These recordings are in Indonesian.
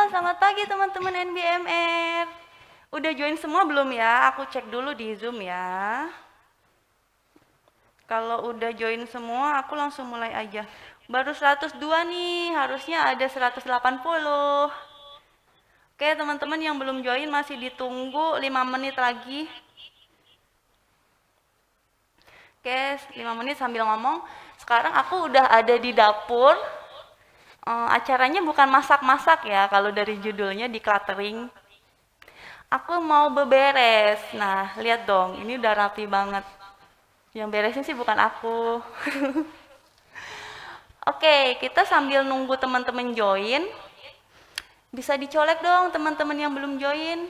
selamat pagi teman-teman NBMR. Udah join semua belum ya? Aku cek dulu di Zoom ya. Kalau udah join semua, aku langsung mulai aja. Baru 102 nih, harusnya ada 180. Oke, teman-teman yang belum join masih ditunggu 5 menit lagi. Oke, 5 menit sambil ngomong. Sekarang aku udah ada di dapur. Acaranya bukan masak-masak ya, kalau dari judulnya decluttering. Aku mau beberes. Nah, lihat dong, ini udah rapi banget. Yang beresin sih bukan aku. Oke, kita sambil nunggu teman-teman join. Bisa dicolek dong teman-teman yang belum join.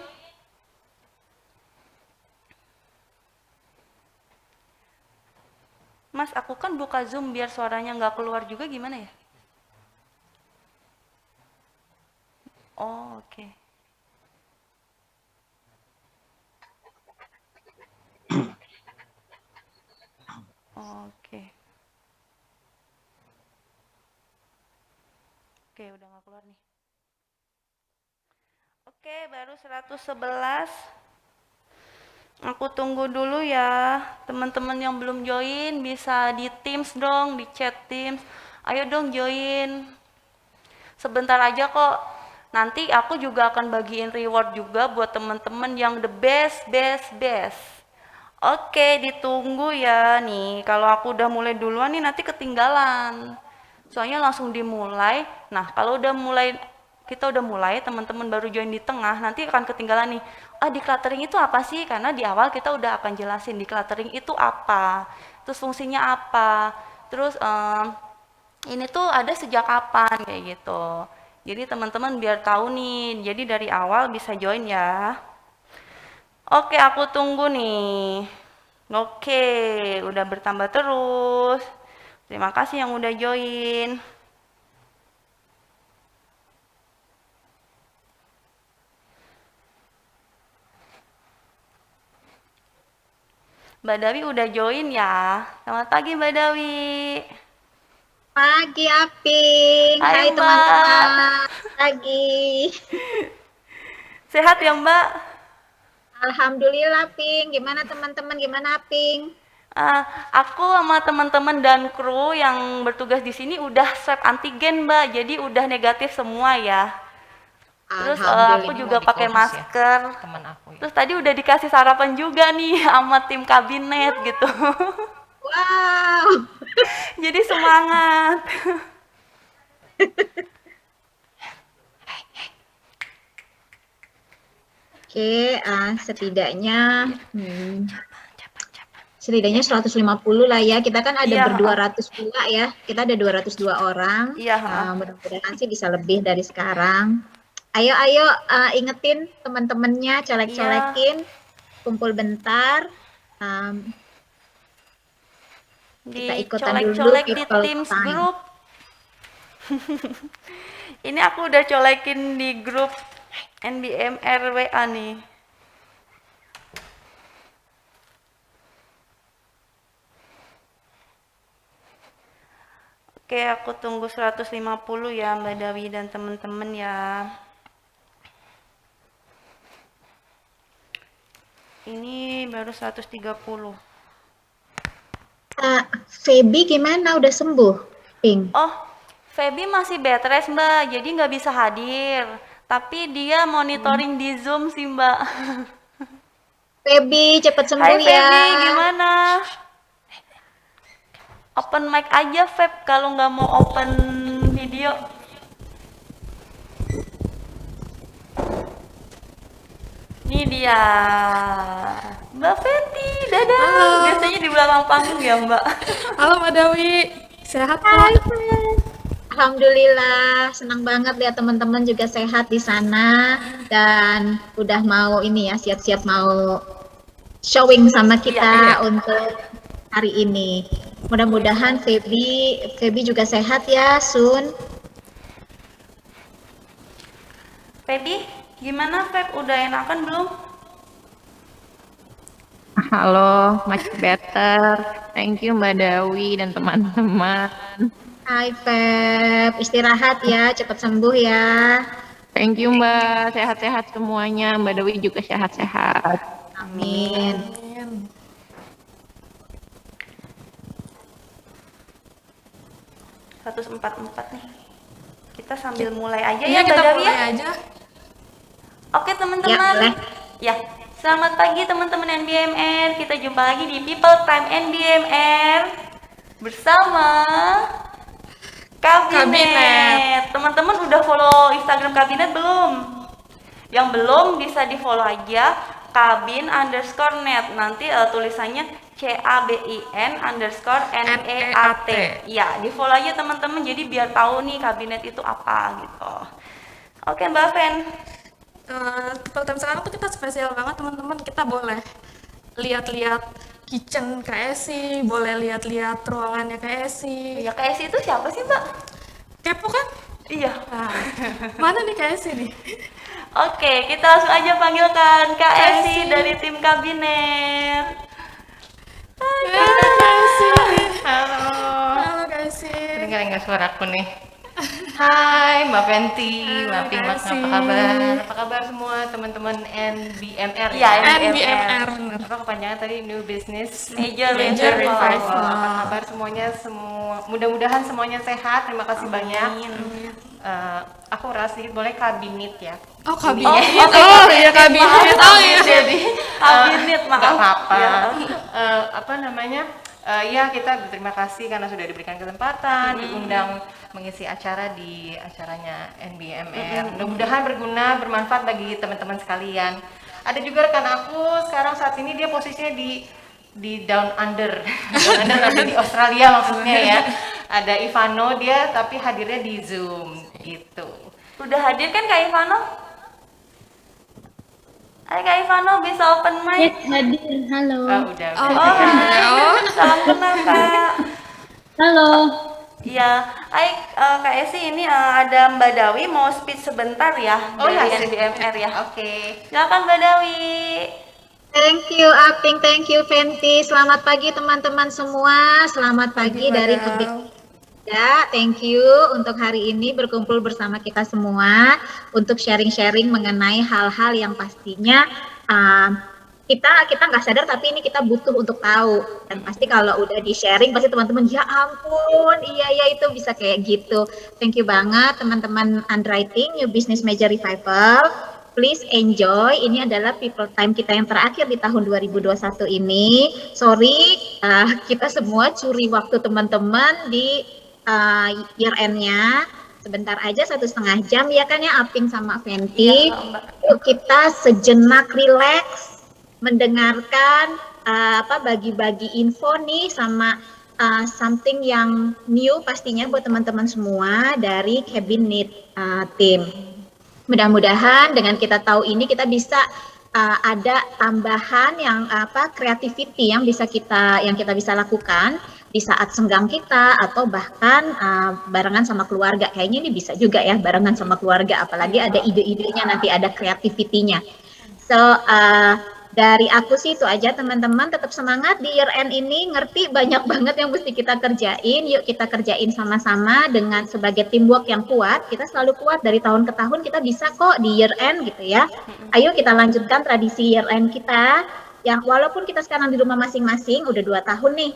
Mas, aku kan buka Zoom biar suaranya nggak keluar juga gimana ya? Oh, oke. Oke. Oke, udah nggak keluar nih. Oke, baru 111. Aku tunggu dulu ya. Teman-teman yang belum join bisa di Teams dong, di chat Teams. Ayo dong join. Sebentar aja kok. Nanti aku juga akan bagiin reward juga buat teman-teman yang the best, best, best. Oke, ditunggu ya nih. Kalau aku udah mulai duluan nih nanti ketinggalan. Soalnya langsung dimulai. Nah, kalau udah mulai kita udah mulai, teman-teman baru join di tengah, nanti akan ketinggalan nih. Ah, decluttering itu apa sih? Karena di awal kita udah akan jelasin decluttering itu apa, terus fungsinya apa, terus ini tuh ada sejak kapan kayak gitu. Jadi teman-teman biar tahu nih. Jadi dari awal bisa join ya. Oke, aku tunggu nih. Oke, udah bertambah terus. Terima kasih yang udah join. Mbak Dawi udah join ya. Selamat pagi Mbak Dawi. Pagi Aping, Hai hai Mbak. teman-teman. Pagi. Sehat ya Mbak? Alhamdulillah Ping. Gimana teman-teman? Gimana Aping? Ah, aku sama teman-teman dan kru yang bertugas di sini udah swab antigen Mbak, jadi udah negatif semua ya. Terus aku Alhamdulillah. Ini mau juga pakai di-close ya, masker. teman aku ya. Terus tadi udah dikasih sarapan juga nih sama tim kabinet gitu. Wow. Jadi semangat. Oke, setidaknya Iya, setidaknya iya. 150 lah ya. Kita kan ada Iya, berdua ratus dua ya. Kita ada 202 orang. iya, Mudah-mudahan sih bisa lebih dari sekarang. Ayo, ayo, ingetin teman-temannya, iya. colek-colekin, kumpul bentar. Um, kita ikutan dulu Dicolek-colek di people Teams time. group. Ini aku udah colekin di grup NBM RWA nih. Oke, aku tunggu 150 ya Mbak Dawi dan teman-teman ya. Ini baru 130. Feby gimana? Udah sembuh, Pink? Oh, Feby masih bed rest Mbak, jadi nggak bisa hadir. Tapi dia monitoring di Zoom sih Mbak. Feby cepet Hai sembuh ya. Feby, gimana? Open mic aja Feb kalau nggak mau open video. Ini dia. Mbak Feby, dadah. Halo, Biasanya di belakang panggung ya Mbak. halo Mbak Dawi, sehat Hai, Mbak? Feb. Alhamdulillah, senang banget lihat teman-teman juga sehat di sana dan udah mau ini ya, siap-siap mau showing sama Iya. Iya, kita untuk hari ini. Mudah-mudahan Feby juga sehat ya, Sun. Feby, gimana Feb? Udah enakan belum? halo, much better. Thank you Mbak Dawi dan teman-teman. Hai Feb, istirahat ya, cepat sembuh ya. Thank you Mbak, sehat-sehat semuanya. Mbak Dewi juga sehat-sehat. Amin. Amin. 144 nih. Kita sambil mulai aja Iya, ya Mbak kita Dawi ya. mulai aja. Oke teman-teman. Ya, boleh. Ya, selamat pagi teman-teman NBMR. Kita jumpa lagi di People Time NBMR bersama Kabinet. Kabinet. Teman-teman udah follow Instagram Kabinet belum? Yang belum bisa di follow aja kabin_net. Nanti tulisannya CABIN_NEAT. Ya, di follow aja teman-teman. Jadi biar tahu nih Kabinet itu apa gitu. Oke Mbak Fen. People time sekarang tuh kita spesial banget teman-teman. Kita boleh lihat-lihat kitchen KSI, boleh lihat-lihat ruangannya KSI. Ya KSI itu siapa sih Mbak? Kepo kan? Iya. Nah, mana nih KSI nih? Oke, kita langsung aja panggilkan Kak Esi Esi. dari tim Kabinet. KSI. Halo. Halo KSI. Dengar nggak suaraku nih? Hai Mbak Fenty, Mbak Pingmat, kasih. apa kabar? Apa kabar semua teman-teman NBMR Iya, ya? NBMR bener. Apa kepanjangan tadi? New Business Major Major Revival. Revival. Apa kabar semuanya? Mudah-mudahan semuanya sehat. Terima kasih banyak. Aku rasa sedikit boleh kabinet ya. Oh kabinet. Oh, Iya kabinet. Oh iya. Jadi Kabinet, maaf. nggak apa-apa. Ya. Apa namanya? Ya kita berterima kasih karena sudah diberikan kesempatan diundang mengisi acara di acaranya NBMR. Mudah-mudahan berguna, bermanfaat bagi teman-teman sekalian. Ada juga rekan aku sekarang saat ini dia posisinya di Down Under, Down Under ada di Australia maksudnya ya. Ada Ivano dia tapi hadirnya di Zoom gitu. Udah hadir kan Kak Ivano? Hai Kak Ivano, bisa open mic? Yes, hadir. Halo. Udah. Oh, hai. Salam kenal Kak. Halo. Iya, hai Kak Esi, ini ada Mbak Dawi mau speech sebentar ya Oh dari ya, NBMR ya. Oke. Silakan Mbak Dawi. Thank you Aping, thank you Fenty. Selamat pagi teman-teman semua. Selamat pagi dari Kabinet. Ya, thank you untuk hari ini berkumpul bersama kita semua untuk sharing-sharing mengenai hal-hal yang pastinya kita nggak sadar tapi ini kita butuh untuk tahu, dan pasti kalau udah di sharing pasti teman-teman ya ampun iya itu bisa kayak gitu. Thank you banget teman-teman Underwriting New Business Major Revival. Please enjoy. Ini adalah people time kita yang terakhir di tahun 2021 ini. Sorry, kita semua curi waktu teman-teman di year end-nya. Sebentar aja 1,5 jam ya kan ya Aping sama Fenty. Iya, Mbak. Yuk kita sejenak relax mendengarkan bagi-bagi info nih sama something yang new pastinya buat teman-teman semua dari Kabinet tim. Mudah-mudahan dengan kita tahu ini kita bisa ada tambahan yang creativity yang kita bisa lakukan di saat senggang kita atau bahkan barengan sama keluarga. Kayaknya ini bisa juga ya barengan sama keluarga, apalagi ada ide-idenya nanti ada creativity-nya. So dari aku sih itu aja teman-teman, tetap semangat di year end ini, ngerti banyak banget yang mesti kita kerjain. Yuk kita kerjain sama-sama dengan sebagai teamwork yang kuat. Kita selalu kuat dari tahun ke tahun, kita bisa kok di year end gitu ya. Ayo kita lanjutkan tradisi year end kita yang walaupun kita sekarang di rumah masing-masing udah 2 tahun nih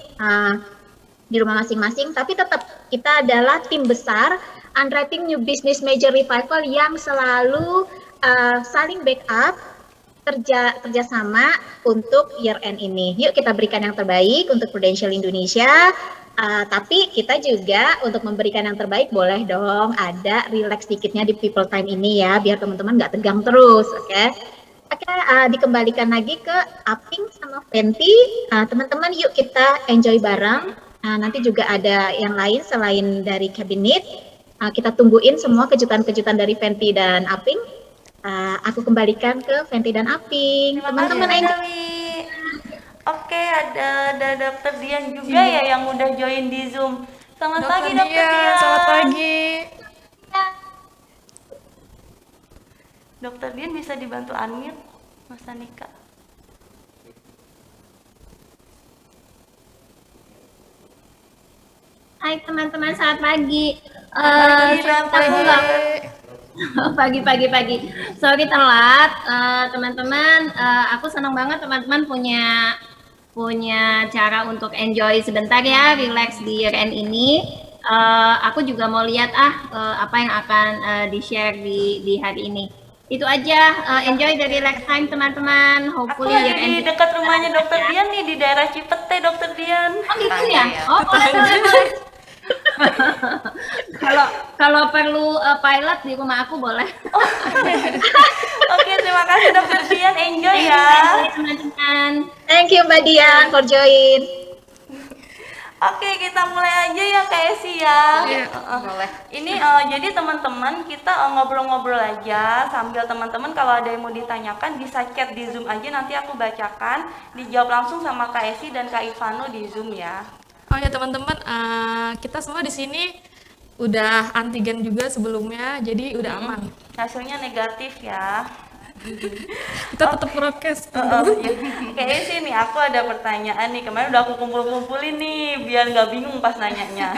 di rumah masing-masing, tapi tetap kita adalah tim besar Underwriting New Business Major Revival yang selalu saling backup, kerjasama untuk year end ini. Yuk kita berikan yang terbaik untuk Prudential Indonesia. Tapi kita juga untuk memberikan yang terbaik boleh dong ada relax dikitnya di people time ini ya, biar teman-teman nggak tegang terus, oke? Dikembalikan lagi ke Aping sama Fenty. Teman-teman yuk kita enjoy bareng. Nanti juga ada yang lain selain dari Kabinet. Kita tungguin semua kejutan-kejutan dari Fenty dan Aping. Aku kembalikan ke Fenty dan Aping. Teman-teman Mbak enjoy. Dawi. Oke, ada Dokter Dian juga ya yang udah join di Zoom. Selamat pagi Dokter Dian. Selamat pagi. Dokter Dian bisa dibantu unmute, Mas Anika. Hai teman-teman, selamat pagi. Selamat pagi, Aku nggak Pagi. Sorry telat, teman-teman. Aku senang banget teman-teman punya cara untuk enjoy sebentar ya, relax di year end ini. Aku juga mau lihat apa yang akan di-share di hari ini. Itu aja, enjoy the relax time teman-teman. Aku Hopefully lagi year di end dekat rumahnya kita Dokter ya. Dian nih, di daerah Cipete, Dokter Dian. Oh gitu Tetangga ya? ya. Oh boleh. Kalau kalau perlu pilot di rumah aku boleh. Oke, terima kasih Dokter Dian, enjoy ya. Enjoy teman-teman. Thank you Mbak Dian for join. Oke, kita mulai aja ya Kak Esi ya. Iya, boleh. Ini jadi teman-teman kita ngobrol-ngobrol aja sambil teman-teman kalau ada yang mau ditanyakan bisa chat di Zoom aja, nanti aku bacakan, dijawab langsung sama Kak Esi dan Kak Ivano di Zoom ya. Oh ya teman-teman, kita semua di sini udah antigen juga sebelumnya, jadi udah aman. Hasilnya negatif ya. Kita tetap prokes. Kayaknya sih nih aku ada pertanyaan nih, kemarin udah aku kumpul-kumpulin nih biar nggak bingung pas nanyanya.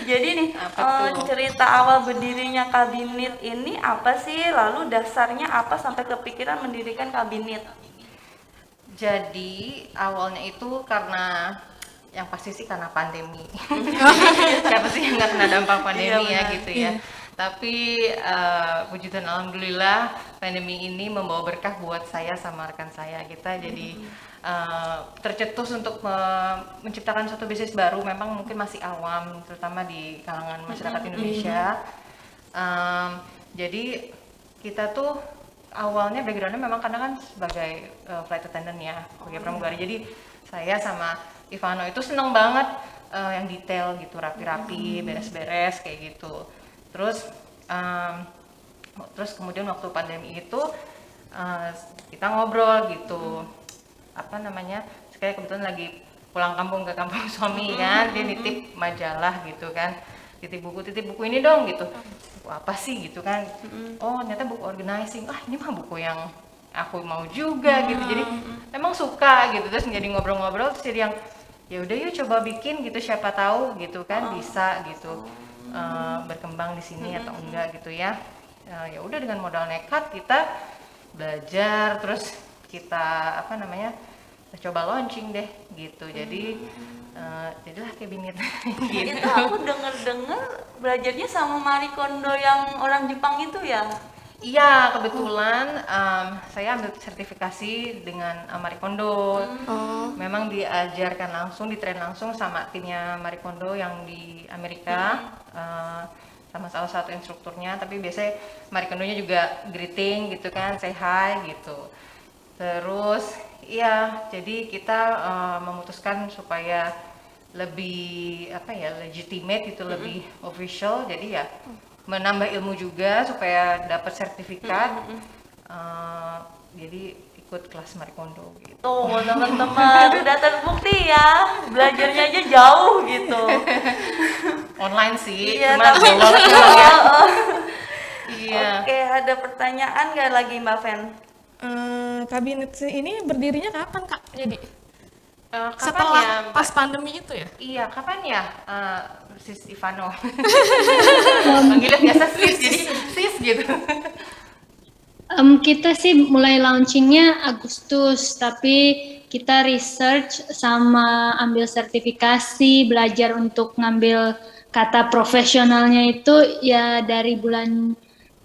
Jadi nih Apa tuh? cerita awal berdirinya kabinet ini apa sih, lalu dasarnya apa sampai kepikiran mendirikan kabinet? Jadi awalnya itu karena yang pasti sih karena pandemi. Siapa sih yang nggak kena dampak pandemi Iya, ya benar. gitu ya. Tapi puji Tuhan alhamdulillah pandemi ini membawa berkah buat saya sama rekan saya. Kita jadi tercetus untuk menciptakan suatu bisnis baru. Memang mungkin masih awam, terutama di kalangan masyarakat Indonesia. Jadi kita tuh awalnya backgroundnya memang karena kan sebagai flight attendant ya, sebagai pramugari. Jadi saya sama Ivano itu seneng banget yang detail gitu, rapi-rapi, beres-beres kayak gitu. Terus kemudian waktu pandemi itu kita ngobrol gitu, apa namanya, saya kebetulan lagi pulang kampung ke kampung suami kan, dia nitip majalah gitu kan, titip buku ini dong gitu. Buku apa sih gitu kan? Oh ternyata buku organizing. Ini mah buku yang aku mau juga gitu. Jadi emang suka gitu, terus jadi ngobrol-ngobrol, terus jadi yang ya udah yuk coba bikin gitu, siapa tahu gitu kan bisa gitu berkembang di sini atau enggak gitu ya. Ya udah dengan modal nekat kita belajar, terus kita apa namanya, kita coba launching deh gitu. Jadi jadilah kabinet gitu. Itu aku denger-denger belajarnya sama Marie Kondo yang orang Jepang itu ya. Iya, kebetulan saya ambil sertifikasi dengan Marie Kondo. Memang diajarkan langsung, ditrain langsung sama timnya Marie Kondo yang di Amerika, sama salah satu instrukturnya. Tapi biasanya Marie Kondonya juga greeting gitu kan, say hi gitu. Terus, iya, jadi kita memutuskan supaya lebih apa ya, legitimate itu, lebih official. Jadi ya menambah ilmu juga supaya dapat sertifikat. Jadi ikut kelas Marie Kondo gitu. Tuh teman-teman udah terbukti ya, belajarnya aja jauh gitu. Online sih, Iya, cuma tapi- jauh banget memang ya. Iya. Oke, ada pertanyaan nggak lagi Mbak Fen? Kabinet ini berdirinya kapan Kak? Jadi Kapan setelah ya? pas pandemi itu ya? Iya, kapan ya? Sis Ivano. Panggilnya biasa sis, jadi sis gitu. Kita sih mulai launchingnya Agustus, tapi kita research sama ambil sertifikasi, belajar untuk ngambil kata profesionalnya itu ya dari bulan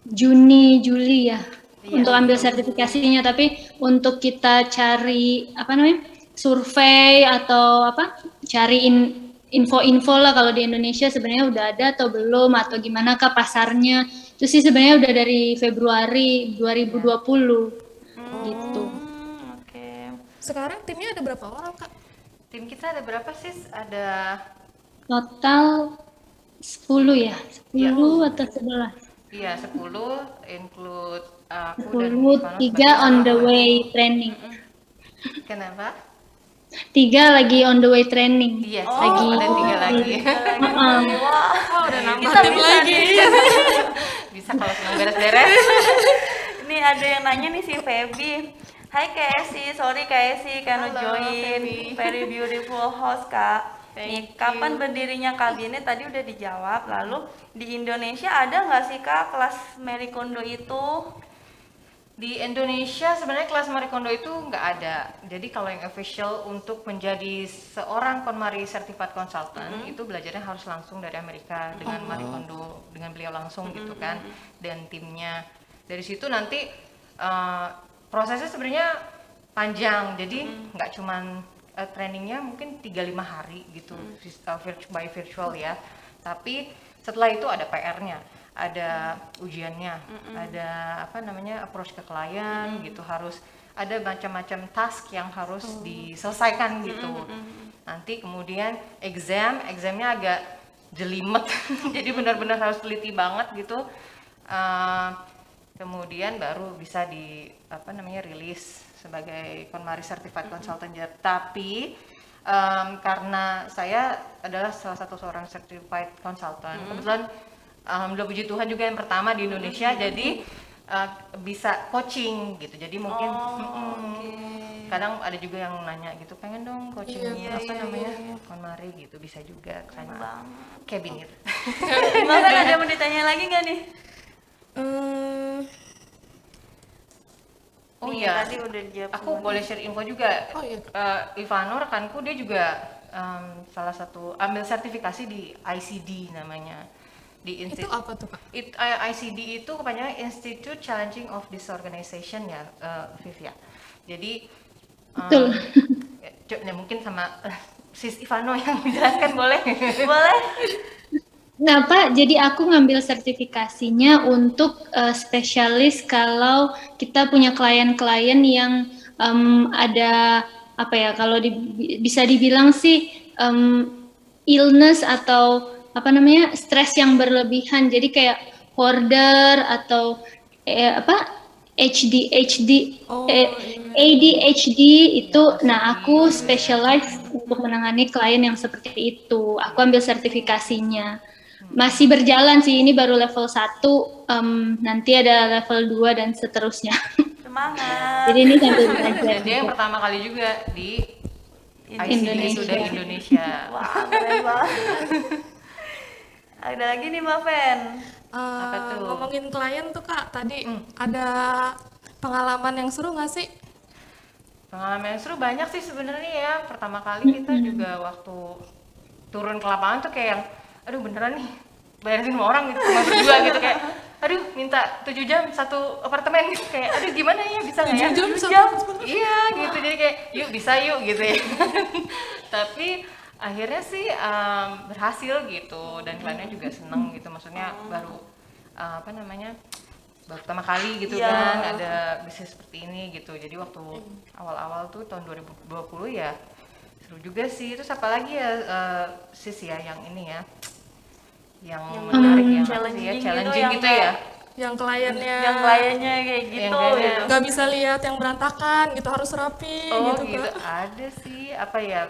Juni, Juli ya, untuk ambil sertifikasinya. Tapi untuk kita cari apa namanya, survei atau apa, cari info-info lah kalau di Indonesia sebenarnya udah ada atau belum, atau gimana kah pasarnya. Itu sih sebenarnya udah dari Februari 2020 gitu. Oke. Sekarang timnya ada berapa orang Kak? Tim kita ada berapa sis? Ada Total 10 ya, 10 atau 11. iya 10, include aku 10, dan Ivano 3 on the way training. Kenapa? 3 lagi on the way training. Iya, Lagi. ada 3 lagi. Wah, Oh udah nambah kita tim bisa lagi. Bisa kalau senang beres-beres. Ini ada yang nanya nih si Feby. Hai Kak Esi, sorry Kak Esi, can you Halo, join? Feby. Very beautiful host Kak. Nih, kapan berdirinya kabinet tadi udah dijawab. Lalu di Indonesia ada nggak sih Kak kelas Marie Kondo itu? Di Indonesia sebenarnya kelas Marie Kondo itu nggak ada. Jadi kalau yang official untuk menjadi seorang KonMari Certified Consultant itu belajarnya harus langsung dari Amerika dengan Marie Kondo, dengan beliau langsung gitu kan, dan timnya. Dari situ nanti prosesnya sebenarnya panjang. Jadi nggak cuman trainingnya mungkin 3-5 hari gitu by virtual ya. Tapi setelah itu ada PR-nya, ada ujiannya, ada apa namanya approach ke klien gitu, harus ada macam-macam task yang harus diselesaikan gitu. Nanti kemudian examnya agak jelimet, jadi benar-benar harus teliti banget gitu. Kemudian baru bisa di apa namanya rilis sebagai KonMari Certified Consultant. Tapi karena saya adalah salah satu seorang certified consultant, kebetulan alhamdulillah puji Tuhan juga yang pertama di Indonesia, jadi bisa coaching gitu. Jadi mungkin kadang ada juga yang nanya gitu, pengen dong coaching apa namanya KonMari gitu, bisa juga karena cabinet. Bahkan ada yang mau ditanya lagi nggak nih? Oh Nih, iya, tadi udah dijawab aku semua. boleh share info juga. Oh iya. Ivano rekanku dia juga salah satu ambil sertifikasi di ICD namanya, di Itu apa tuh Kak? ICD itu kepanjangan Institute Challenging of Disorganization ya, Viv ya. Jadi Betul. mungkin sama Sis Ivano yang menjelaskan boleh. Boleh? Nah, Pak, jadi aku ngambil sertifikasinya untuk spesialis kalau kita punya klien-klien yang ada apa ya, kalau bisa dibilang sih illness atau apa namanya stres yang berlebihan. Jadi kayak hoarder atau ADHD itu. Nah, aku specialize untuk menangani klien yang seperti itu. Aku ambil sertifikasinya. Masih berjalan sih, ini baru level 1, nanti ada level 2 dan seterusnya. Semangat. Jadi ini sambil belajar. Dan dia yang pertama kali juga di ICD Indonesia. itu dari Indonesia. Wah, keren banget. Ada lagi nih Mbak Fen. Apa tuh? Ngomongin klien tuh Kak, tadi ada pengalaman yang seru nggak sih? Pengalaman yang seru banyak sih sebenarnya ya. Pertama kali kita juga waktu turun ke lapangan tuh kayak yang, aduh beneran nih bayarin semua orang gitu, cuma berdua gitu, kayak aduh minta 7 jam satu apartemen gitu, kayak aduh gimana ya, bisa nggak ya 7 jam 7 satu iya gitu, jadi kayak yuk bisa yuk gitu ya. Tapi akhirnya sih berhasil gitu, dan kliennya juga seneng gitu, maksudnya baru apa namanya baru pertama kali gitu kan ada bisnis seperti ini gitu. Jadi waktu awal-awal tuh tahun 2020 ya seru juga sih. Terus apa lagi ya Sis ya yang ini ya yang menarik ya, challenging gitu ya. Yang kliennya Yang kliennya kayak gitu kliennya gitu. nggak bisa lihat yang berantakan gitu, harus rapi Oh gitu gitu, Kak. ada sih apa ya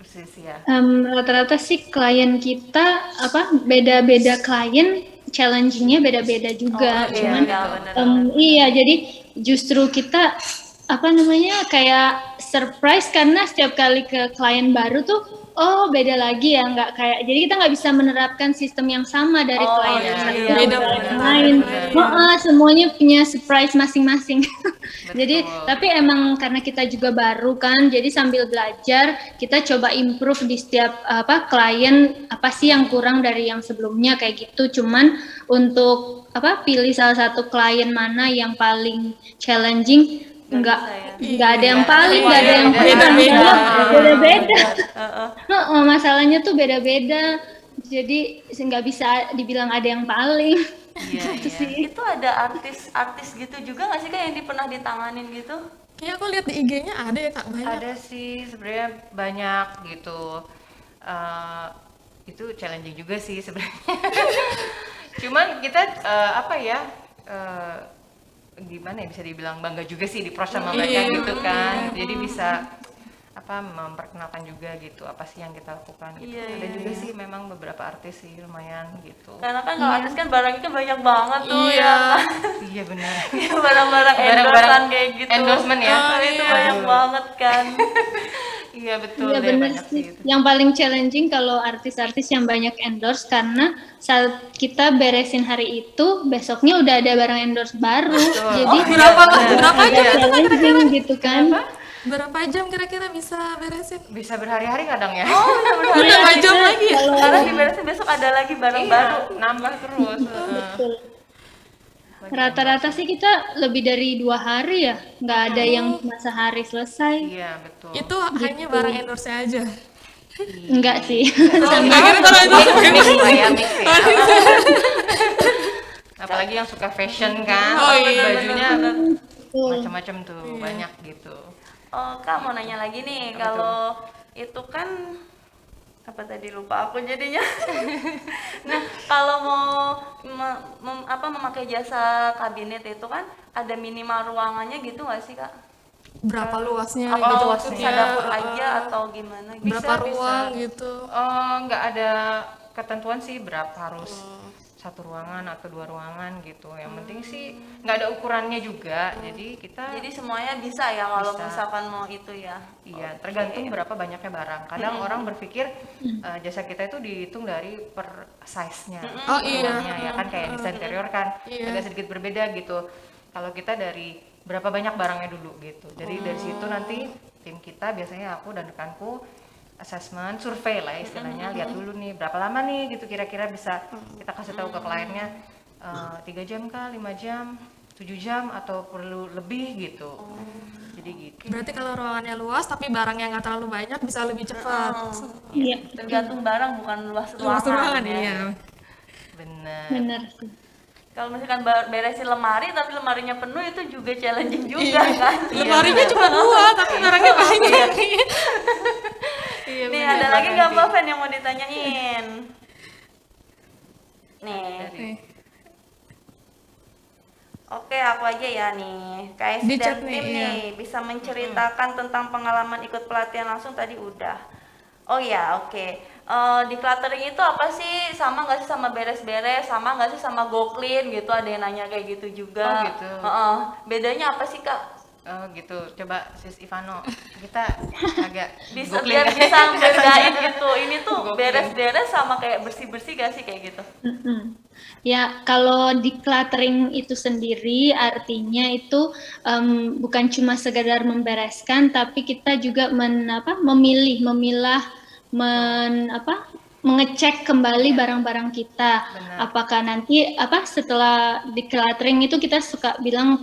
Sis ya. Rata-rata sih klien kita beda-beda klien, challenging-nya beda-beda juga. Cuman iya, jadi justru kita kayak surprise karena setiap kali ke klien baru tuh oh beda lagi ya, nggak kayak, jadi kita nggak bisa menerapkan sistem yang sama dari klien yang satu ke beda klien benar. lain. Semuanya punya surprise masing-masing. Jadi tapi emang karena kita juga baru kan, jadi sambil belajar kita coba improve di setiap klien, apa sih yang kurang dari yang sebelumnya kayak gitu. Cuman untuk pilih salah satu klien mana yang paling challenging, nggak ada yang paling, nggak ada yang beda-beda. Masalahnya tuh beda-beda, jadi nggak bisa dibilang ada yang paling. Gitu sih. Itu ada artis-artis gitu juga nggak sih Kak yang pernah ditanganin gitu? Kayaknya aku lihat di IG-nya ada ya Kak, banyak. Ada sih sebenarnya banyak gitu. Itu challenging juga sih sebenarnya. Cuman kita gimana ya, bisa dibilang bangga juga sih di proses sama mereka gitu kan. Jadi bisa memperkenalkan juga gitu apa sih yang kita lakukan gitu. Ada juga sih memang beberapa artis sih lumayan gitu. Karena kan kalau artis kan barangnya banyak banget tuh ya. Iya benar. Barang-barang endorsean kayak gitu. Endorsement ya. Itu banyak banget kan. Iya betul Iya deh, bener banyak sih. gitu. Yang paling challenging kalau artis-artis yang banyak endorse karena saat kita beresin hari itu, besoknya udah ada barang endorse baru. Betul. Jadi berapa agak jam itu Kak, challenging gitu kan. Berapa jam kira-kira bisa beresin? Bisa berhari-hari kadang ya. Berapa jam lagi ya? Karena diberesin besok ada lagi barang Iya, baru. nambah terus. Betul. Rata-rata sih kita lebih dari 2 hari ya, nggak ada yang cuma sehari selesai. Iya betul. Itu hanya barang endorse aja. Enggak sih. Akhirnya barang endorse. Mix lah ya, mix ya. Apalagi yang suka fashion kan, Oh, iya, bajunya Betul. macam-macam tuh, banyak gitu. Oh, Kak mau nanya lagi nih, kalau itu kan apa tadi lupa aku jadinya. Nah, kalau mau memakai jasa kabinet itu kan ada minimal ruangannya gitu nggak sih, Kak? Berapa luasnya? Atau gitu bisa maksudnya? dapur aja atau gimana gitu? Berapa ruang gitu? Nggak ada ketentuan sih berapa harus satu ruangan atau 2 ruangan gitu. Yang penting sih nggak ada ukurannya juga. Jadi kita Jadi semuanya bisa ya kalau Bisa. misalkan mau itu ya. iya tergantung berapa banyaknya barang. Kadang orang berpikir jasa kita itu dihitung dari per size-nya. Oh, iya. ruangnya, ya kan kayak desain interior kan Iya. agak sedikit berbeda gitu. Kalau kita dari berapa banyak barangnya dulu gitu. Jadi dari situ nanti tim kita biasanya aku dan rekanku assessment, survei lah istilahnya, lihat dulu nih berapa lama nih gitu kira-kira bisa kita kasih tahu ke kliennya 3 jam kah, 5 jam, 7 jam atau perlu lebih gitu. Jadi gitu. Berarti kalau ruangannya luas tapi barangnya nggak terlalu banyak bisa lebih cepat. Iya, Tergantung barang bukan luas Luas ruangan ruangan ya. iya. Bener. bener sih. Kalau misalkan beresin lemari tapi lemarinya penuh itu juga challenging juga kan. Lemarinya cuma 2 tapi barangnya banyak. Iya, Nih bener ada lagi banget nggak sih. Mbak Fen yang mau ditanyain? Nih, Nih, oke aku aja ya nih. KSI Di dan chat tim nih, iya. nih bisa menceritakan tentang pengalaman ikut pelatihan langsung tadi udah. Oh ya, oke. Decluttering itu apa sih? Sama nggak sih sama beres-beres? Sama nggak sih sama go clean gitu? Ada yang nanya kayak gitu juga. Oh, gitu. Heeh. Bedanya apa sih Kak? Oh gitu, coba Sis Ivano, kita agak Bisa googling biar ya. bisa bedain gitu. Ini tuh Googling. beres-beres sama kayak bersih-bersih gak sih kayak gitu? Mm-mm. Ya, kalau decluttering itu sendiri artinya itu bukan cuma sekedar membereskan, tapi kita juga memilah, mengecek kembali barang-barang kita. Benar. Apakah nanti setelah decluttering itu kita suka bilang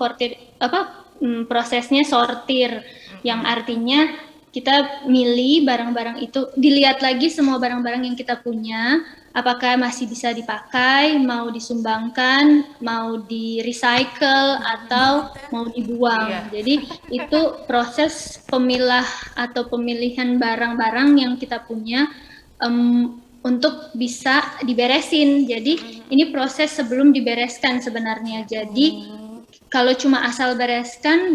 prosesnya sortir, yang artinya kita milih barang-barang itu, dilihat lagi semua barang-barang yang kita punya, apakah masih bisa dipakai, mau disumbangkan, mau di-recycle, atau mau dibuang. Iya. Jadi itu proses pemilihan barang-barang yang kita punya untuk bisa diberesin. Jadi ini proses sebelum dibereskan sebenarnya. Jadi kalau cuma asal bereskan,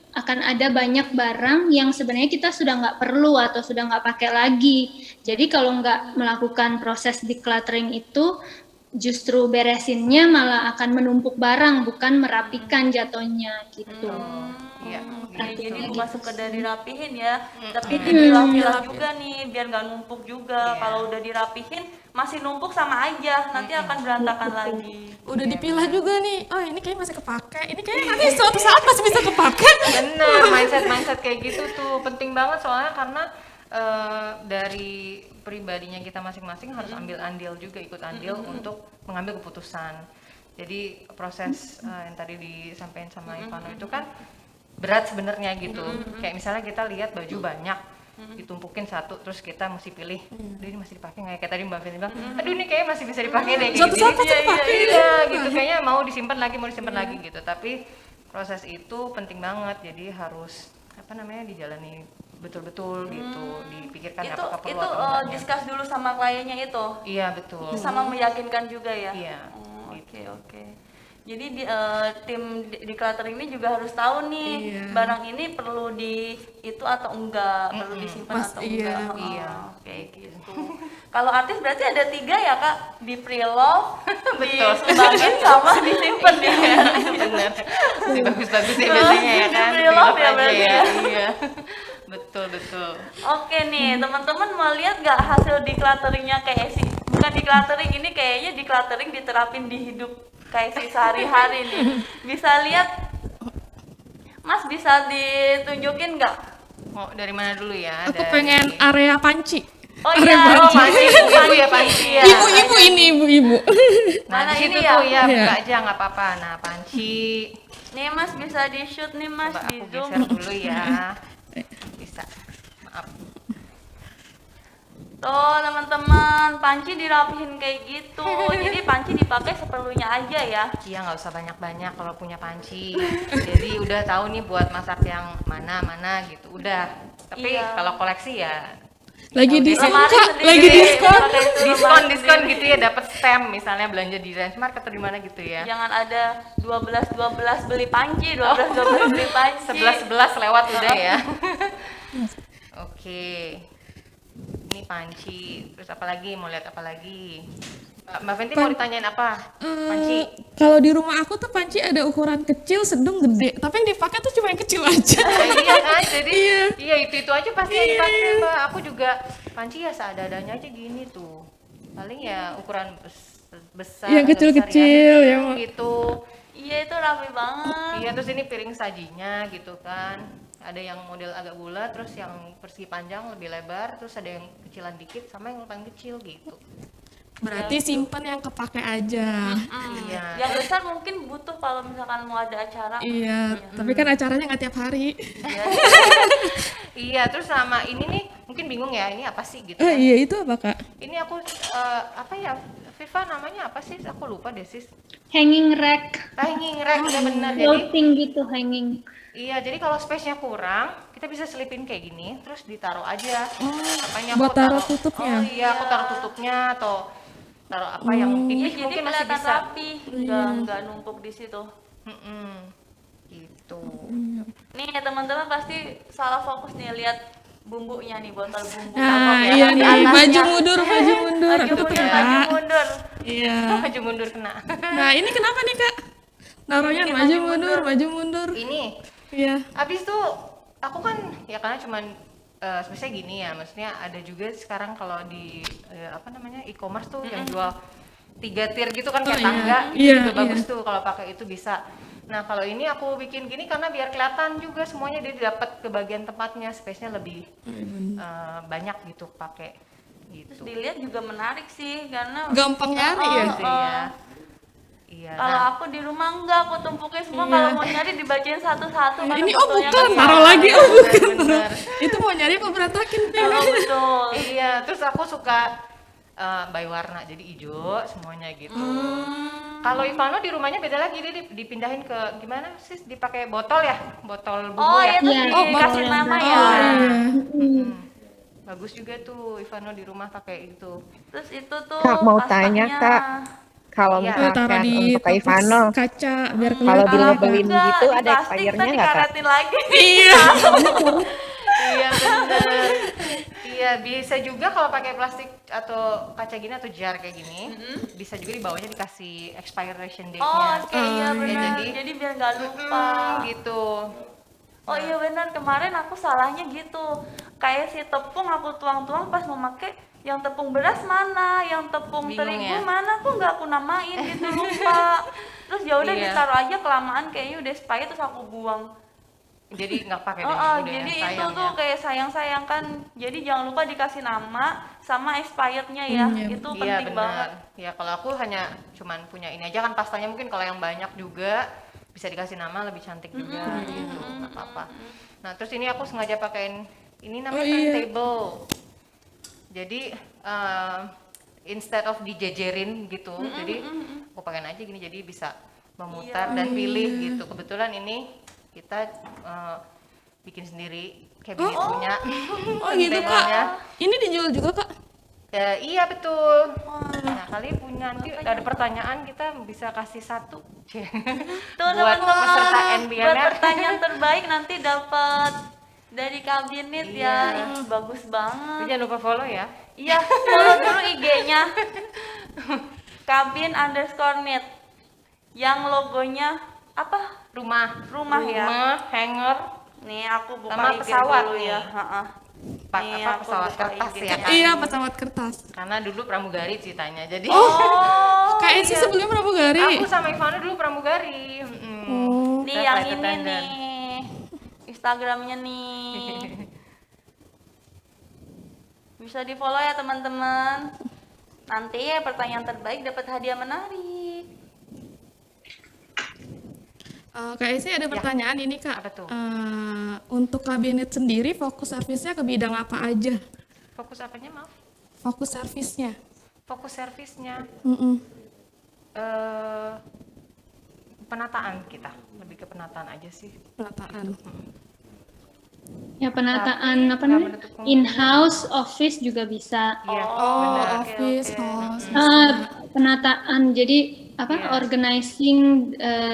akan ada banyak barang yang sebenarnya kita sudah nggak perlu atau sudah nggak pakai lagi. Jadi kalau nggak melakukan proses decluttering itu, justru beresinnya malah akan menumpuk barang, bukan merapikan jatuhnya gitu. Iya. Oke, gitu. jadi bukan sekedar dirapihin ya, tapi dipilah-pilah juga nih biar nggak numpuk juga. Iya. Kalau udah dirapihin masih numpuk sama aja, nanti akan berantakan lagi. udah dipilah juga nih. Oh, ini kayak masih kepake. Ini kayak nanti suatu saat masih bisa kepake. Bener, mindset kayak gitu tuh penting banget soalnya karena dari pribadinya kita masing-masing harus ambil andil juga, ikut andil untuk mengambil keputusan. Jadi proses yang tadi disampaikan sama Ivano itu kan berat sebenarnya gitu. Kayak misalnya kita lihat baju banyak ditumpukin satu, terus kita mesti pilih, aduh ini masih dipakai nggak ya? Kayak tadi Mbak Feni bilang, aduh ini kayaknya masih bisa dipakai deh. Suatu saat pasti dipakai. Iya, gitu. Kayaknya mau disimpan lagi gitu. Tapi proses itu penting banget. Jadi harus dijalani betul-betul gitu, dipikirkan Itu apakah perlu itu atau enggaknya. discuss dulu sama kliennya itu, Iya betul. sama meyakinkan juga ya. Iya. Oh, oke. Jadi tim decluttering ini juga harus tahu nih Iya. barang ini perlu itu atau enggak, perlu disimpan atau Iya. enggak. Iya. Kayak gitu. Kalau artis berarti ada 3 ya Kak, di pre-love, Betul. disumbangin sama disimpan ya. Bener. Masih bagus-bagus ya biasanya ya kan. Di pre-love ya Pre-love aja berarti ya. Iya. Betul, betul. Oke nih, teman-teman mau lihat nggak hasil declutteringnya kayak sih? Bukan decluttering, ini kayaknya decluttering diterapin di hidup kayak sih sehari-hari nih. Bisa lihat, Mas bisa ditunjukin nggak? Mau dari mana dulu ya? Aku Dari... pengen area panci. Oh Area iya, Oh, panci, ibu ya panci ya. Ibu-ibu ini ibu-ibu. Nah, Mana di situ ini ya? tuh ya, Iya. buka aja nggak apa-apa. Nah, panci. Nih Mas bisa di shoot nih Mas Coba di aku zoom. geser dulu ya. Bisa. Maaf. Tuh teman-teman, panci dirapihin kayak gitu. Jadi panci dipakai seperlunya aja ya. Iya, nggak usah banyak-banyak kalau punya panci. Jadi udah tahu nih buat masak yang mana-mana gitu. Udah. Tapi Iya. kalau koleksi ya Lagi diskon Lemari Kak, sendiri. lagi diskon. Pakai diskon lemari diskon sendiri. gitu ya, dapat stem misalnya belanja di Rangemark atau di mana gitu ya. Jangan ada 12 beli panci, 12 beli panci. 11 lewat udah ya. Oke. Ini panci. Terus apa lagi? Mau lihat apa lagi? Mbak Fenty mau ditanyain apa? Panci. Kalau di rumah aku tuh panci ada ukuran kecil, sedang, gede. Tapi yang dipakai tuh cuma yang kecil aja. Nah, iya kan? Jadi iya itu aja pasti yang dipakai, Mbak. Aku juga panci ya seadanya aja gini tuh. Paling ya ukuran besar. Yang agak kecil-kecil, besar yang- gitu. Iya itu rapi banget. Iya, terus ini piring sajinya gitu kan. Ada yang model agak bulat, terus yang persegi panjang lebih lebar, terus ada yang kecilan dikit sama yang paling kecil gitu. Berarti simpen yang kepake aja. Iya. Yang besar mungkin butuh kalau misalkan mau ada acara. Iya, tapi kan acaranya nggak tiap hari. Iya. Iya, terus sama ini nih mungkin bingung ya, ini apa sih gitu. Iya itu apa Kak? Ini aku apa ya? Viva namanya apa sih? Aku lupa deh, Sis. Hanging rack, Hanging rack, udah bener. Jadi floating gitu hanging. iya, jadi kalau space-nya kurang, kita bisa selipin kayak gini, terus ditaruh aja. Apanya buat aku taruh tutupnya? Oh iya, aku taruh tutupnya atau taruh apa yang Iya, tipis jadi mungkin masih kelihatan bisa. rapi, nggak numpuk di situ. Gitu. Nih teman-teman pasti salah fokus nih lihat bumbunya nih, botol bumbu. Nah, Apa ya, iya di nih, atasnya. maju mundur, maju mundur. Maju Aduh, mundur, ya. maju mundur. Iya. Maju mundur kena. Nah, ini kenapa nih Kak? Naruhnya Ini maju maju mundur, maju mundur. Ini Iya. habis tuh aku kan ya karena cuman spesialnya gini ya, maksudnya ada juga sekarang kalau di apa namanya e-commerce tuh yang jual 3 tier gitu kan kayak iya. tangga, itu Iya, juga bagus iya. tuh kalau pakai itu bisa. Nah kalau ini aku bikin gini karena biar kelihatan juga semuanya, dia dapat ke bagian tempatnya, space-nya lebih banyak gitu pakai gitu. Dilihat juga menarik sih karena Gampang nyari ya. Gitu ya. Iya. kalau Nah, aku di rumah enggak, aku tumpukin semua. Iya. Kalau mau nyari dibacain satu-satu. karena Ini fotonya bukan, nggak taruh sama. lagi. Oh bukan. bener. Itu mau nyari apa berantakin? Oh betul. Iya, terus aku suka by warna, jadi hijau semuanya gitu. Kalau Ivano di rumahnya beda lagi, dia dipindahin ke gimana sih? Dipakai botol ya, botol bumbu Oh ya. ya, terus Iya. dikasih Oh, nama botol. ya. Bagus juga tuh Ivano di rumah pakai itu. Terus itu tuh Kak, mau pastanya. tanya, Kak. Kalau Iya. Taruh misalkan di untuk Kak toples Ivano, kaca biar kalau kelihatan. dilebelin Enggak, gitu di ada plastik, expirednya ntar nggak, Kak? dikaretin lagi. Iya. Iya benar. Iya, bisa juga kalau pakai plastik atau kaca gini atau jar kayak gini, bisa juga di bawahnya dikasih expiration date-nya. Oh, oke, iya benar. jadi- Jadi biar nggak lupa. Gitu. Oh iya benar, kemarin aku salahnya gitu. Kayak si tepung aku tuang-tuang pas mau pakai, yang tepung beras mana, yang tepung Bingung terigu ya? mana, kok nggak aku namain gitu, lupa. Terus ya udah Iya. ditaruh aja, kelamaan kayaknya udah expired, terus aku buang. Jadi nggak pakai deh, Oh, udah jadi sayang itu tuh ya. kayak sayang-sayang kan. Jadi jangan lupa dikasih nama sama expirednya ya. Iya. Itu Iya penting benar. banget. Ya kalau aku hanya cuman punya ini aja kan pastanya, mungkin kalau yang banyak juga bisa dikasih nama lebih cantik juga gitu, nggak apa-apa. Nah terus ini aku sengaja pakein ini namanya Oh, iya. turntable. Jadi instead of dijejerin gitu, jadi aku pakein aja gini, jadi bisa memutar dan pilih gitu. Kebetulan ini kita bikin sendiri, cabinet punya. Oh gitu Kak. Turntable-nya. Ini dijual juga Kak? Iya betul. Nah kali punya nanti ada pertanyaan kita bisa kasih satu Tuh buat peserta teman-teman, NBMR. buat pertanyaan terbaik nanti dapat dari kabinet ya. Ini bagus banget. Jangan lupa follow ya. Iya, follow dulu IG-nya. Kabin_net. Yang logonya apa? Rumah, Rumah ya. Rumah, hanger, Nih aku buka Sama IG pesawat dulu nih. ya. Heeh. Nih, Apa aku pesawat buka kertas IG-nya. ya. Iya, pesawat kertas. Karena dulu pramugari ceritanya. Jadi Oh, Kayak sih sebelumnya pramugari. aku sama Ivana dulu pramugari. Oh. nih Saya yang flight ini attendant. nih. Instagramnya nih. Bisa di-follow ya teman-teman. Nanti ya pertanyaan terbaik dapat hadiah menarik. Kak Esi ada pertanyaan ini Kak. Apa tuh? Untuk kabinet sendiri fokus servisnya ke bidang apa aja? Fokus apanya, maaf? Fokus servisnya. Fokus servisnya Mm-mm. penataan kita, lebih ke penataan aja sih. Penataan. Ya penataan Tapi apa nggak namanya? menutup kemungkinan. In-house office juga bisa. Iya, Oh, benar. office, oke. host. Penataan jadi apa? Iya. Organizing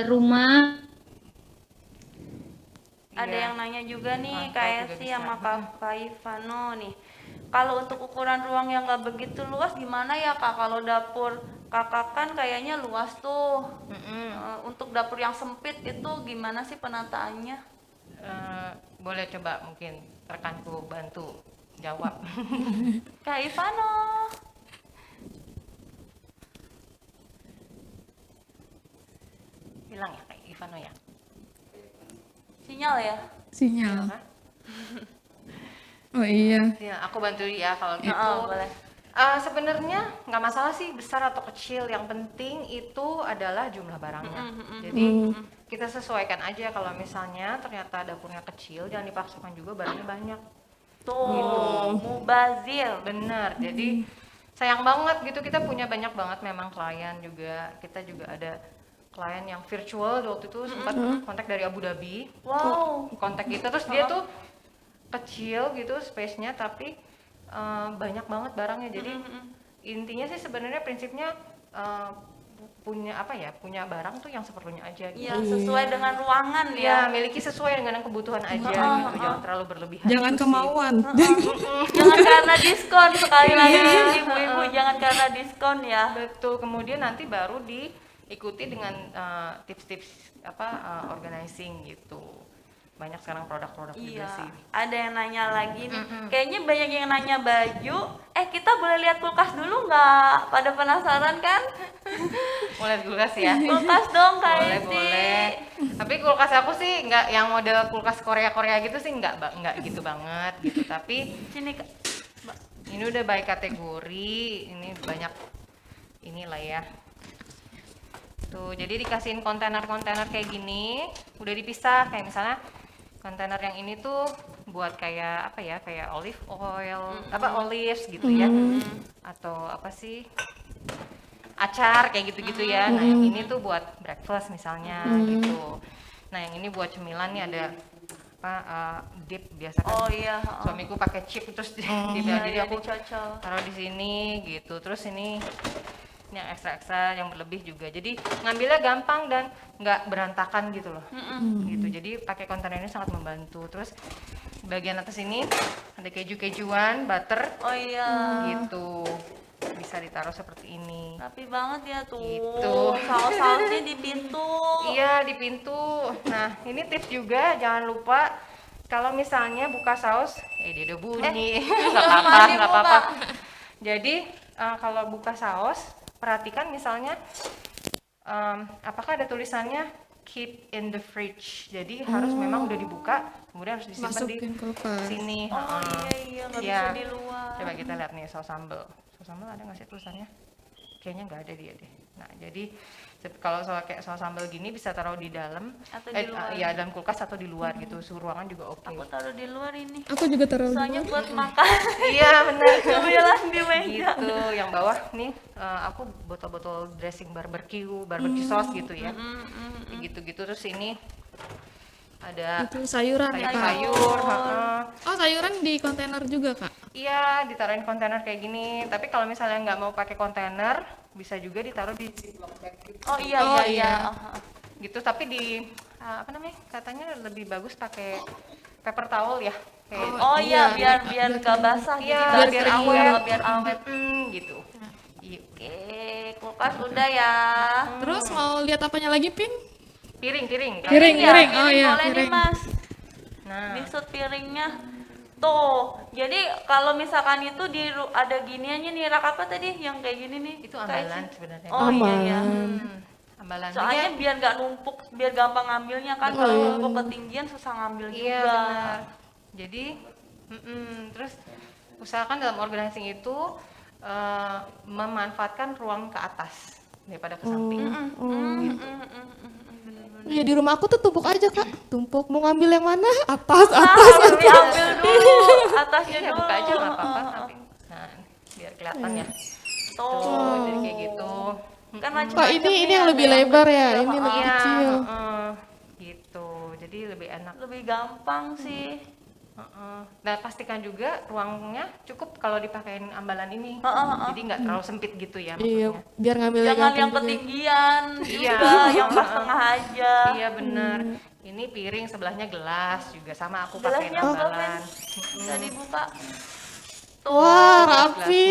rumah. Ada Iya. yang nanya juga nih, Mantap, kayak juga si bisa. sama Kak Ivano nih. Kalau untuk ukuran ruang yang nggak begitu luas gimana ya Kak? Kalau dapur kakak kan kayaknya luas tuh. Untuk dapur yang sempit itu gimana sih penataannya? Boleh coba mungkin rekanku bantu jawab. Kak Ivano. Hilang ya kayak Ivano ya. Sinyal ya? Sinyal. Hah? Oh iya. Ya, aku bantu ya kalau gitu. Oh, boleh. Sebenarnya nggak masalah sih besar atau kecil, yang penting itu adalah jumlah barangnya. Jadi kita sesuaikan aja, kalau misalnya ternyata dapurnya kecil jangan dipaksakan juga barangnya banyak. Tuh, mubazir. Bener, jadi sayang banget gitu, kita punya banyak banget memang klien juga. Kita juga ada klien yang virtual waktu itu sempat kontak dari Abu Dhabi. Wow. Kontak gitu, terus dia tuh kecil gitu space-nya, tapi banyak banget barangnya. Jadi intinya sih sebenarnya prinsipnya punya apa ya, punya barang tuh yang seperlunya aja gitu. Iya, sesuai dengan ruangan Ya, ya. miliki sesuai dengan kebutuhan aja gitu, jangan terlalu berlebihan. Jangan gitu sih. kemauan. Jangan karena diskon, sekali lagi ibu-ibu jangan karena diskon ya. Betul, kemudian nanti baru diikuti dengan tips-tips organizing gitu. Banyak sekarang produk-produk juga Iya, sih. ada yang nanya lagi nih. Kayaknya banyak yang nanya baju. Kita boleh lihat kulkas dulu nggak? Pada penasaran kan? Mulai kulkas ya. Kulkas dong Kak Boleh, Esi. boleh. Tapi kulkas aku sih nggak yang model kulkas Korea gitu sih, nggak gitu banget gitu. Tapi Sini Kak. ini udah by kategori, ini banyak inilah ya. Tuh, jadi dikasihin kontainer-kontainer kayak gini, udah dipisah. Kayak misalnya kontainer yang ini tuh buat kayak apa ya, kayak olive oil, olives gitu ya, atau apa sih, acar kayak gitu-gitu ya. Nah yang ini tuh buat breakfast misalnya gitu. Nah yang ini buat cemilan nih, ada dip biasa kan. Oh iya. Suamiku pakai chip terus dia jadi aku cocok. taruh di sini gitu. Terus ini yang ekstra yang berlebih juga, jadi ngambilnya gampang dan nggak berantakan gitu loh. Gitu, jadi pakai kontainer ini sangat membantu. Terus bagian atas ini ada keju-kejuan, butter Oh iya. gitu, bisa ditaruh seperti ini. Rapi banget ya tuh. Gitu. Saus-sausnya di pintu. Iya, di pintu. Nah ini tips juga, jangan lupa kalau misalnya buka saus, dia udah bunyi, nggak apa-apa. Jadi kalau buka saus, perhatikan misalnya apakah ada tulisannya keep in the fridge. Jadi harus memang udah dibuka, kemudian harus disimpan di Masukin kulkas. sini. Oh iya, nggak Iya. bisa di luar. Coba kita lihat nih saus sambal. Saus sambal ada nggak sih tulisannya? Kayaknya nggak ada dia deh. Nah jadi kalau kayak saus sambal gini bisa taruh di dalam, Atau di luar. ya dalam kulkas atau di luar gitu. Suhu ruangan juga oke. Aku taruh di luar ini. Aku juga taruh di Soalnya luar. buat makan. Iya benar. Cemilan di meja. Gitu. Yang bawah nih aku botol-botol dressing barbecue sauce gitu ya. Gitu-gitu. Terus ini ada Itu sayuran ya Kak. sayur. Oh sayuran di kontainer juga Kak. Iya, ditaruhin kontainer kayak gini. Tapi kalau misalnya nggak mau pakai kontainer, bisa juga ditaruh di ziploc bag gitu. Oh iya Oh, iya iya. iya. Gitu, tapi di apa namanya? Katanya lebih bagus pakai paper towel ya. Kayak Oh iya, biar gak basah. iya, jadi biar nggak awet. kering, biar awet. Gitu. Iya. Oke, kulkas udah ya. Terus mau lihat apanya lagi Pin? Piring. Piring, ya, piring. Oh iya, boleh nih piring. Mas. Nah, Disut piringnya. Tuh, jadi kalau misalkan itu ada giniannya nih, rak apa tadi yang kayak gini nih? itu Kayak ambalan sih. sebenarnya. Oh iya ya. Ambalan. Soalnya Dia- biar nggak numpuk, biar gampang ngambilnya kan. Kalau numpuk ketinggian susah ngambil Iya juga. benar. Jadi, terus usahakan dalam organizing itu memanfaatkan ruang ke atas daripada ke samping. Gitu. Ya di rumah aku tuh tumpuk aja Kak, tumpuk mau ngambil yang mana atas Nah, atas. harus diambil dulu atasnya Iya, dulu. buka aja nggak apa-apa samping. Nah, biar kelihatan ya. Tuh, jadi kayak gitu. Kan Pak macam-macam ini nih, yang ada lebih lebar ya, kecil, ini lebih Iya, kecil. gitu. Jadi lebih enak. lebih gampang sih. Nah, pastikan juga ruangnya cukup kalau dipakein ambalan ini. Jadi nggak terlalu sempit gitu ya Iya, maksudnya. biar ngambilnya Jangan yang gampang juga. ketinggian Iya. juga, yang pas tengah aja. Iya benar. Ini piring sebelahnya gelas juga sama aku pakein Gelasnya buka, ambalan. Bisa dibuka. Wah, rapi.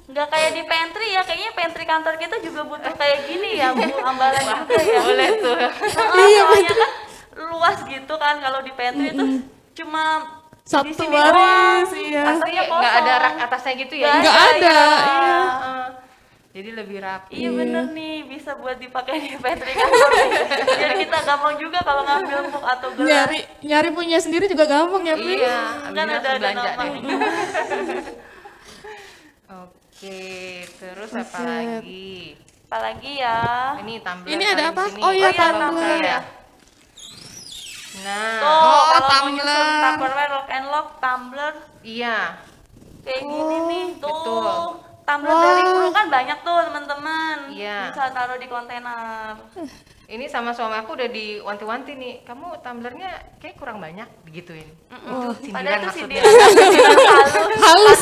Nggak kayak di pantry ya, kayaknya pantry kantor kita juga butuh kayak gini ya, Bu, ambalan juga ya. Boleh tuh. Iya, soalnya kan luas gitu kan kalau di pantry itu cuma Satu di sini baris, doang. iya. Atasnya Nggak ada kosong. rak atasnya gitu ya? Nggak ada, iya. Heeh. Jadi lebih rapi. Iya bener nih, bisa buat dipakai di pantry kantor. Jadi kita gampang juga kalau ngambil muk atau gelas. Nyari punya sendiri juga gampang ya, Pi. Iya, Kan abis ada belanja nama. deh. Oke, terus apa lagi? Apalagi ya. Ini tumbler. Ini ada paling apa? sini. Oh iya, tumbler. ya. Nah, Tuh, Oh, kalau mau tumbler. nyusun Tupperware lock and lock, tumbler iya. kayak gini nih. Tuh, betul. tumbler dari Pro kan banyak tuh teman-teman. Iya. Bisa taruh di kontainer. Ini sama suami aku udah diwanti-wanti nih. Kamu tumblernya kayak kurang banyak digituin. Itu sindiran Padahal itu maksudnya. sindiran halus.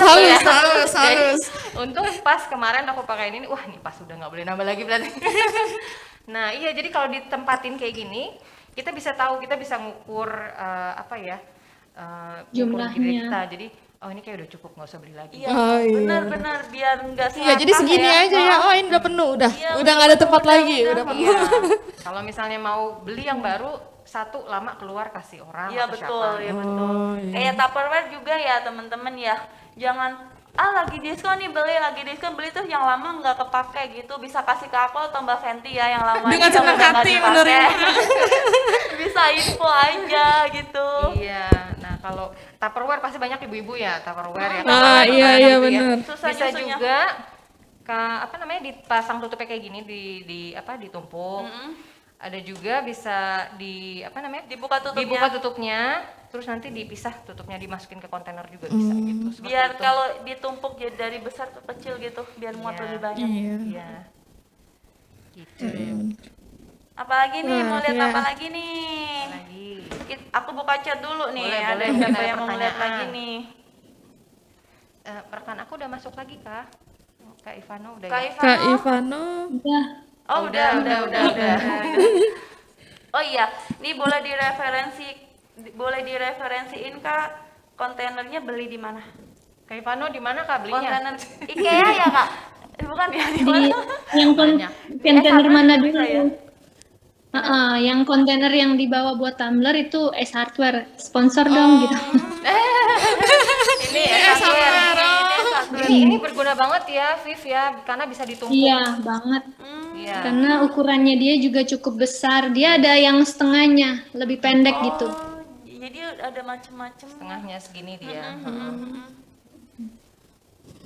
Halus. Untung pas kemarin aku pakai ini, wah ini pas udah nggak boleh nambah lagi berarti. Nah iya, jadi kalau ditempatin kayak gini, kita bisa tahu, kita bisa ngukur apa ya, ngukur diri Jumlahnya. kita. Jadi oh ini kayak udah cukup, nggak usah beli lagi. Iya, Oh, iya. benar-benar biar nggak Iya, jadi serakah segini aja ya. Oh, ini udah penuh, udah. Iya, Udah nggak ada tempat lagi, udah penuh. Iya. Kalau misalnya mau beli yang baru, satu lama keluar kasih orang Iya atau betul, siapa. ya betul. Oh, iya. Kayak Tupperware juga ya teman-teman ya. Jangan lagi diskon nih beli, lagi diskon beli tuh yang lama nggak kepake gitu. Bisa kasih ke aku atau Mbak Fenty ya yang lama. Dengan aja senang udah nggak hati dipakai. menerima. Bisa info aja gitu. Iya, nah kalau Tupperware pasti banyak ibu-ibu ya Tupperware ya. Ah, Tupperware iya, gitu iya, ya. benar. Susah Bisa nyusunnya. juga apa namanya dipasang tutupnya kayak gini di apa ditumpuk. Ada juga bisa apa namanya Dibuka tutupnya. dibuka tutupnya, terus nanti dipisah tutupnya dimasukin ke kontainer juga bisa gitu. Seperti Biar itu. kalau ditumpuk jadi dari besar ke kecil gitu, biar muat Iya. lebih banyak. Iya. Iya. Gitu. Apalagi nih, mau lihat iya. apa lagi nih? Lagi. Aku buka chat dulu nih, Boleh, ada boleh. siapa Ada yang mau lihat pertanyaan. lagi nih? Rekan aku udah masuk lagi kah? Kak Ivano udah Kak ya? Ivano? Kak Ivano. Udah. Oh, udah. udah. Oh iya, ini boleh direferensiin Kak, kontainernya beli di mana? Kak Ivano di mana Kak belinya? Kontainer IKEA ya Kak? Bukan ya, di Di mana? yang Banyak. kontainer S1 mana juga dulu? ya? Yang kontainer yang dibawa buat tumbler itu S Hardware sponsor dong gitu. Ini ini berguna banget ya, Viv ya, karena bisa ditumpuk. Iya banget. Iya. Karena ukurannya dia juga cukup besar. Dia ada yang setengahnya, lebih pendek gitu. Oh, jadi ada macem-macem. Setengahnya segini dia. Heeh.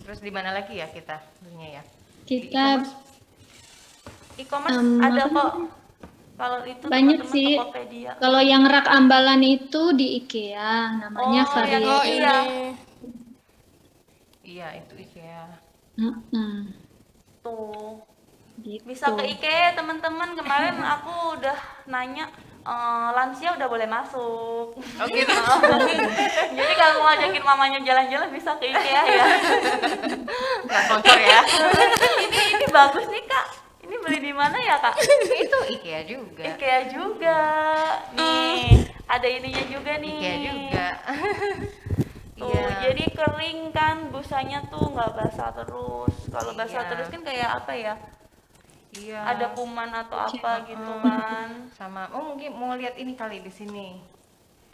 Terus di mana lagi ya kita belinya ya? Kita E-commerce Apa ada kok. Kalau itu banyak teman-teman sih. Tokopedia. Kalau yang rak ambalan itu di IKEA, namanya Oh, yang Variety. Oh, Iya. ini. Iya, itu IKEA. Tuh. Gitu. Bisa ke IKEA teman-teman. Kemarin aku udah nanya lansia udah boleh masuk. Oh gitu. Jadi kalau mau ajakin mamanya jalan-jalan bisa ke IKEA ya. Nggak sponsor ya. ini bagus nih Kak. Ini beli di mana ya Kak? Itu IKEA juga. IKEA juga. Nih, ada ininya juga nih. IKEA juga. Tuh, Iya. jadi kering kan busanya tuh nggak basah terus. Kalau basah Iya. terus kan kayak apa ya? Iya. Ada kuman atau apa gitu kan. Sama mungkin mau lihat ini kali di sini.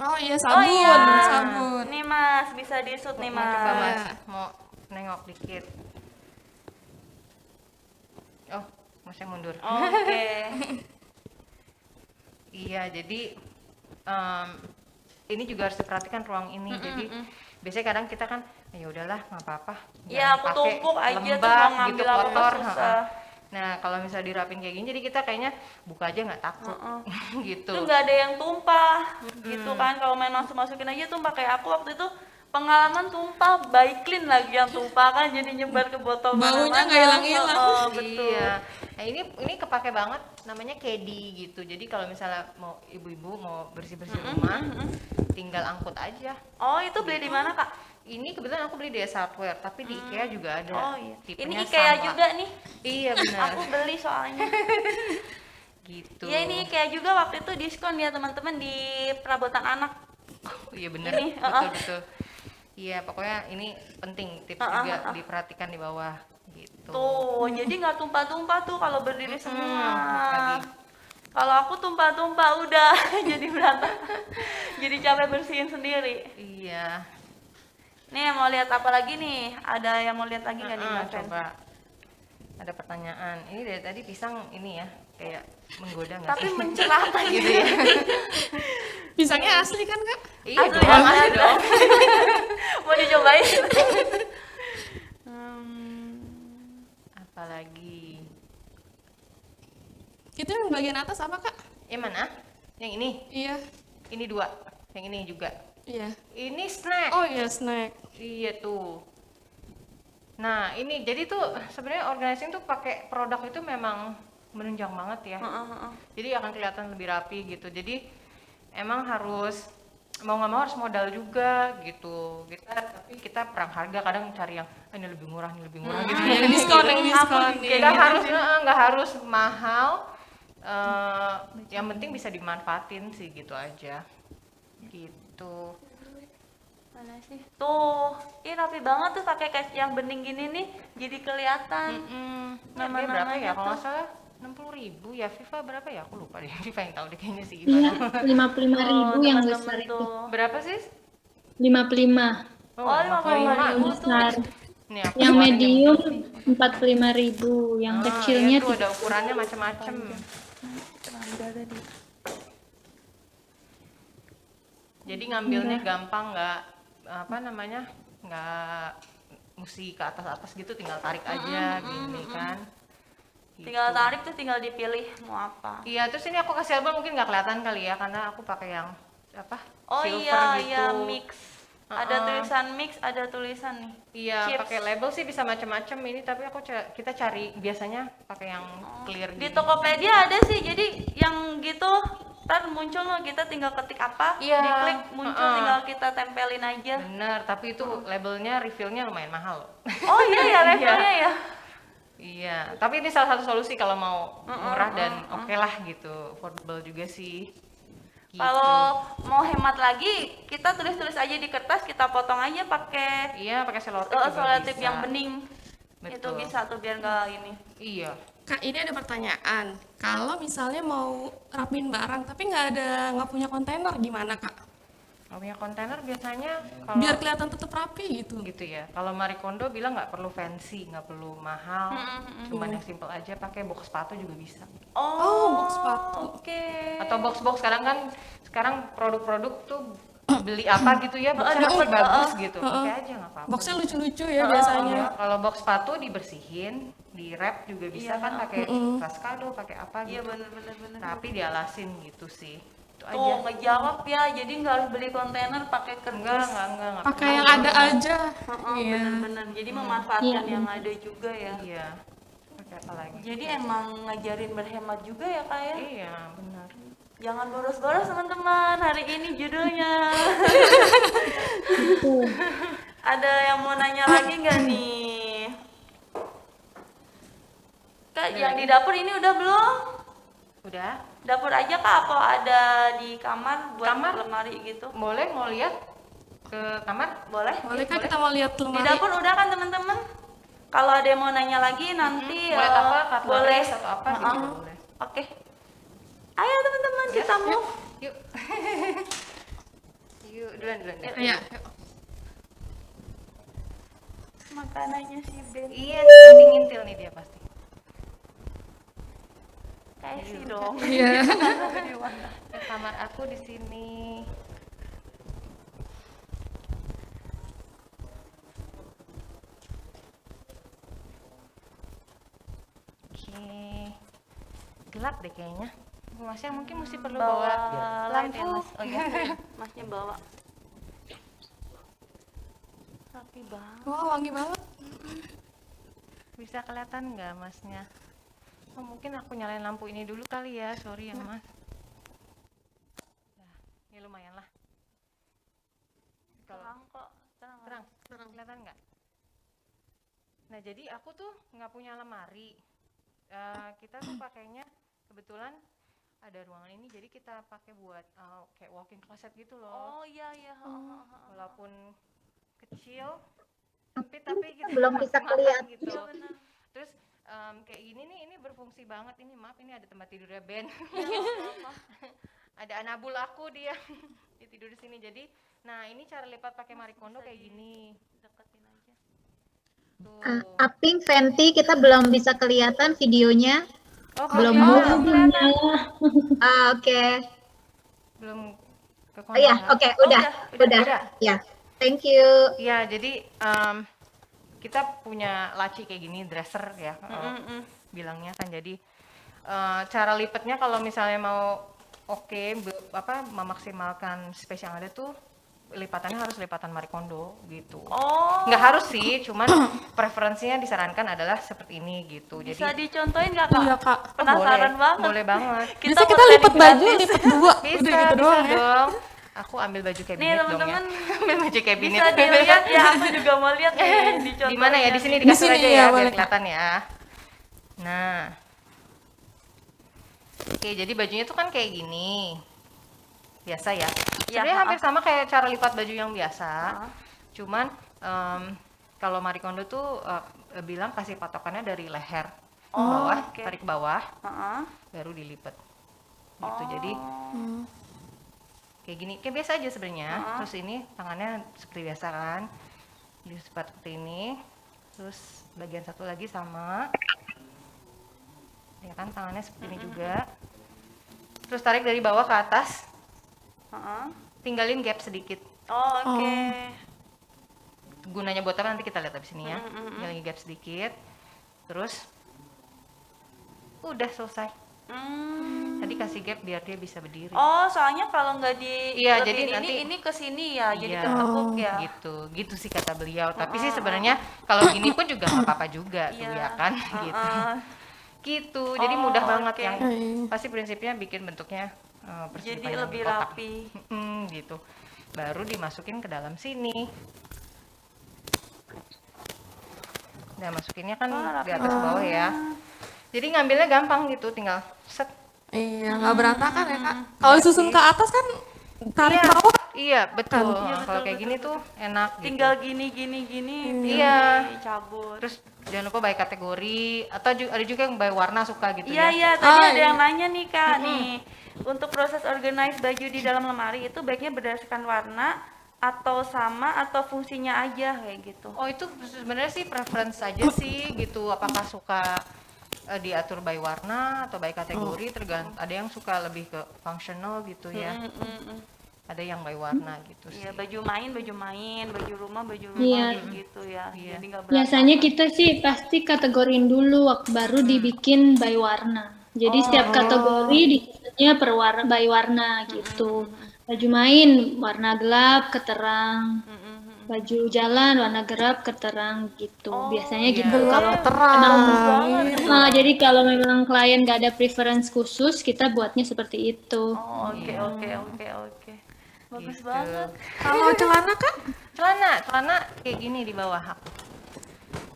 Oh iya, Oh sabun, iya. sabun. Nih Mas, bisa di-shoot nih Mau coba Mas. Mas, mau nengok dikit. Oh, Masnya mundur. Oke. Iya, jadi ini juga harus diperhatikan ruang ini. Jadi biasanya kadang kita kan ya udahlah nggak apa-apa. Iya, jangan aku pakai, tumpuk aja terus lembab mau gitu, ngambil apa kotor. susah. Nah, kalau misalnya dirapin kayak gini, jadi kita kayaknya buka aja nggak takut gitu. Itu nggak ada yang tumpah gitu kan, kalau main masukin aja tumpah. Kayak aku waktu itu pengalaman tumpah, Baiklin lagi yang tumpah kan, jadi nyebar ke botol Baunya mana-mana. nggak hilang-hilang. Betul. Iya. Nah, ini kepake banget, namanya kedi gitu. Jadi kalau misalnya mau ibu-ibu mau bersih-bersih rumah, tinggal angkut aja. Oh, itu beli di mana Kak? Ini kebetulan aku beli di S Hardware, tapi di IKEA juga ada. Oh iya. Ini Tipenya IKEA sama. juga nih. Iya benar. Aku beli soalnya. Gitu. Iya, ini IKEA juga waktu itu diskon ya teman-teman di perabotan anak. Oh, iya benar. Ini, Betul. Iya, pokoknya ini penting tips juga diperhatikan di bawah gitu. Tuh, jadi nggak tumpah-tumpah tuh kalau berdiri semua. lagi. Kalau aku tumpah-tumpah udah jadi berantakan. Jadi capek bersihin sendiri. Iya. Nih mau lihat apa lagi nih? Ada yang mau lihat lagi nggak nih Mbak Fen? Coba. Ada pertanyaan. Ini dari tadi pisang ini ya, kayak menggoda nggak Tapi sih? mencerahkan gitu ya. Pisangnya asli kan Kak? Iya Asli, dong, asli asli dong. Mau dicobain? Apalagi. Itu yang bagian atas apa Kak? Yang mana? Yang ini. Iya, Ini 2. Yang ini juga. iya. Ini snack. Oh iya, snack. Iya tuh. Nah, ini jadi tuh sebenarnya organizing tuh pakai produk itu memang menunjang banget ya. Jadi akan kelihatan lebih rapi gitu. Jadi emang harus mau nggak mau harus modal juga gitu. Tapi kita perang harga, kadang cari yang ini lebih murah, ini lebih murah gitu. Yang diskon, yang diskon. Nggak harus mahal. Yang penting bisa dimanfaatin sih gitu aja. Gitu. Mana sih? Tuh, ini rapi banget tuh pakai kaca yang bening gini nih, jadi kelihatan. Nah, dia berapa ya? Nama-namanya Kalau tuh. nggak salah 60.000 ya. Viva berapa ya? Aku lupa deh. Viva yang tahu deh kayaknya sih. Iya, 55.000 yang teman-teman besar itu. tuh. Berapa sih? 55. Oh, 55.000 tuh. Besar. Nih, aku Yang keluarin medium begini. 45.000, yang kecilnya Iya tuh ada ukurannya macam-macam. Jadi ngambilnya gampang, nggak apa namanya, nggak mesti ke atas-atas gitu, tinggal tarik aja gini kan. Tinggal Gitu. tarik tuh, tinggal dipilih mau apa. Iya, terus ini aku kasih album mungkin nggak kelihatan kali ya, karena aku pakai yang apa? Oh silver iya, gitu. iya mix. Ada tulisan mix, ada tulisan nih. Iya, Chips. pakai label sih bisa macam-macam ini, tapi kita cari biasanya pakai yang clear Di gitu. Tokopedia ada sih, jadi yang gitu ntar muncul loh, kita tinggal ketik apa, Iya, diklik muncul, tinggal kita tempelin aja. Bener, tapi itu labelnya refillnya lumayan mahal. Oh iya ya, levelnya ya. Iya, tapi ini salah satu solusi kalau mau murah dan oke lah gitu, affordable juga sih. Gitu. Kalau mau hemat lagi, kita tulis-tulis aja di kertas, kita potong aja pakai Iya, pakai selotip juga selotip bisa. yang bening. Itu Betul. bisa tuh biar nggak ini. Iya. Kak, ini ada pertanyaan. Kalau misalnya mau rapiin barang tapi nggak punya kontainer, gimana Kak? Kalau punya kontainer biasanya kalau Biar kelihatan tetap rapi gitu. gitu ya. Kalau Marie Kondo bilang nggak perlu fancy, nggak perlu mahal, cuman yang simple aja, pakai box sepatu juga bisa. Oh, box sepatu. Oke. Atau box sekarang produk-produk tuh beli apa gitu ya, boxnya masih bagus gitu, pakai aja nggak apa-apa. Boxnya lucu-lucu ya biasanya. Iya, kalau box sepatu dibersihin, di wrap juga bisa kan, pakai tas kado, pakai apa Iya gitu. bener. Tapi dialasin gitu sih. Itu aja. Tuh ngejawab ya, jadi nggak harus beli kontainer pakai kertas. Enggak. Pakai yang ada aja. Iya. Bener-bener. Jadi memanfaatkan yang ada juga ya. Iya. Pakai apa lagi? Jadi emang ngajarin berhemat juga ya Kak ya. Iya, benar. Jangan boros-boros teman-teman, hari ini judulnya. Ada yang mau nanya lagi nggak nih? Kak, yang di dapur ini udah belum? Udah. Dapur aja Kak, apa ada di kamar buat Kamar? lemari gitu? Boleh mau lihat ke kamar? Boleh? Boleh Kak kita mau lihat Di lemari? dapur udah kan teman-teman? Kalau ada yang mau nanya lagi nanti Boleh apa? boleh. Cutleries atau apa gitu boleh. Oke. Ayo teman-teman kita mau. Yuk. Yuk, duluan. Iya. Makanannya si Ben. Iya, nanti ngintil nih dia pasti. Kasih dong. Iya. Di mana? Ke kamar aku di sini. Oke. Gelap deh kayaknya. Masnya mungkin mesti perlu bawa light ya, lampu. Mas. Oh iya, Masnya bawa. Rapi banget. Wah, wangi banget. Bisa kelihatan nggak masnya? Oh, mungkin aku nyalain lampu ini dulu kali ya. Sorry ya mas. Nah, ini lumayan lah. Kalau Terang kok, terang. kelihatan nggak? Nah jadi aku tuh nggak punya lemari. Kita tuh pakainya kebetulan ada ruangan ini, jadi kita pakai buat kayak walk-in closet gitu loh. Oh iya. Walaupun kecil, sempit tapi kita Belum bisa maksimalkan kelihatan. gitu. Iya benar. Terus kayak gini nih, ini berfungsi banget ini. Maaf, ini ada tempat tidurnya Ben. Ada anabul aku dia tidur di sini. Jadi, nah ini cara lipat pakai Marikondo kayak gini. Deketin aja. Tuh. Aping, Fenty, kita belum bisa kelihatan videonya. Oh, belum ya, move. Oke. belum ke Oh ya, oke, udah. udah. Ya, thank you. Ya, jadi kita punya laci kayak gini, dresser ya, bilangnya kan. Jadi cara lipatnya kalau misalnya mau memaksimalkan space yang ada tuh, lipatannya harus lipatan Marikondo gitu. Oh. Nggak harus sih, cuman preferensinya disarankan adalah seperti ini gitu. Bisa Jadi dicontohin nggak Kak? Iya, Kak. Penasaran banget. boleh banget. Bisa kita mau lipat training baju, gratis. lipat dua. Bisa, Udah gitu bisa doang ya. dong. Aku ambil baju kabinet Nih dong ya. teman-teman, Ambil baju kabinet. bisa dilihat ya, aku juga mau lihat nih dicontohin. Di mana ya? Di sini di Di kasur sini aja ya, ya, biar boleh, Kak. kelihatan ya. Nah. Oke, jadi bajunya tuh kan kayak gini. Biasa ya. Ya, Sebenarnya hampir sama kayak cara lipat baju yang biasa. Cuman kalau Marikondo tuh bilang kasih patokannya dari leher bawah, oke. tarik bawah, Heeh. baru dilipat. Gitu. Jadi kayak gini, kayak biasa aja sebenarnya. Terus ini tangannya seperti biasa kan, dilipat seperti ini. Terus bagian satu lagi sama, ya kan, tangannya seperti ini juga. Terus tarik dari bawah ke atas, Heeh. tinggalin gap sedikit. Oh, oke. Gunanya buat apa nanti kita lihat abis ini ya. Tinggalin gap sedikit, terus udah selesai. Tadi kasih gap biar dia bisa berdiri. Oh, soalnya kalau nggak di Iya, lebihin jadi ini, nanti- ini ke sini ya, jadi Iya. ketekuk ya. Gitu sih kata beliau. Tapi sih sebenarnya kalau gini pun juga nggak apa-apa juga tuh Iya. ya kan, gitu. Gitu, jadi Oh, mudah banget oke. yang pasti prinsipnya bikin bentuknya persegi Jadi panjang lebih kotak. rapi. Gitu. Baru dimasukin ke dalam sini. Nah, masukinnya kan Wah, di rapi atas bawah ya. Jadi ngambilnya gampang gitu, tinggal set. Iya, nggak berantakan ya, Kak. Kalau susun ke atas kan tarik Iya, bawah. iya betul. Iya, Kalau betul, kayak gini tuh enak. Gitu. Tinggal gini, Iya. cabut. Terus jangan lupa by kategori, atau ada juga yang by warna suka gitu Iya, ya. iya, tadi Oh, ada iya. yang nanya nih Kak, nih. Untuk proses organize baju di dalam lemari itu baiknya berdasarkan warna atau sama atau fungsinya aja kayak gitu. Oh, itu sebenarnya sih preference saja sih gitu. Apakah suka diatur by warna atau by kategori, tergantung. Ada yang suka lebih ke functional gitu ya. Ada yang by warna gitu sih. Iya, baju main, baju rumah Iya. kayak gitu ya. Iya. Jadi nggak Biasanya kita sih pasti kategorin dulu baru dibikin by warna. Jadi setiap kategori dibikinnya by warna gitu. Baju main warna gelap ke terang. Baju jalan warna gelap ke terang gitu. Biasanya gitu. Kalau Terang. jadi kalau memang klien nggak ada preference khusus, kita buatnya seperti itu. Oh, oke. Bagus Gitu. banget. Kalau celana, Kak? Celana kayak gini di bawah aku.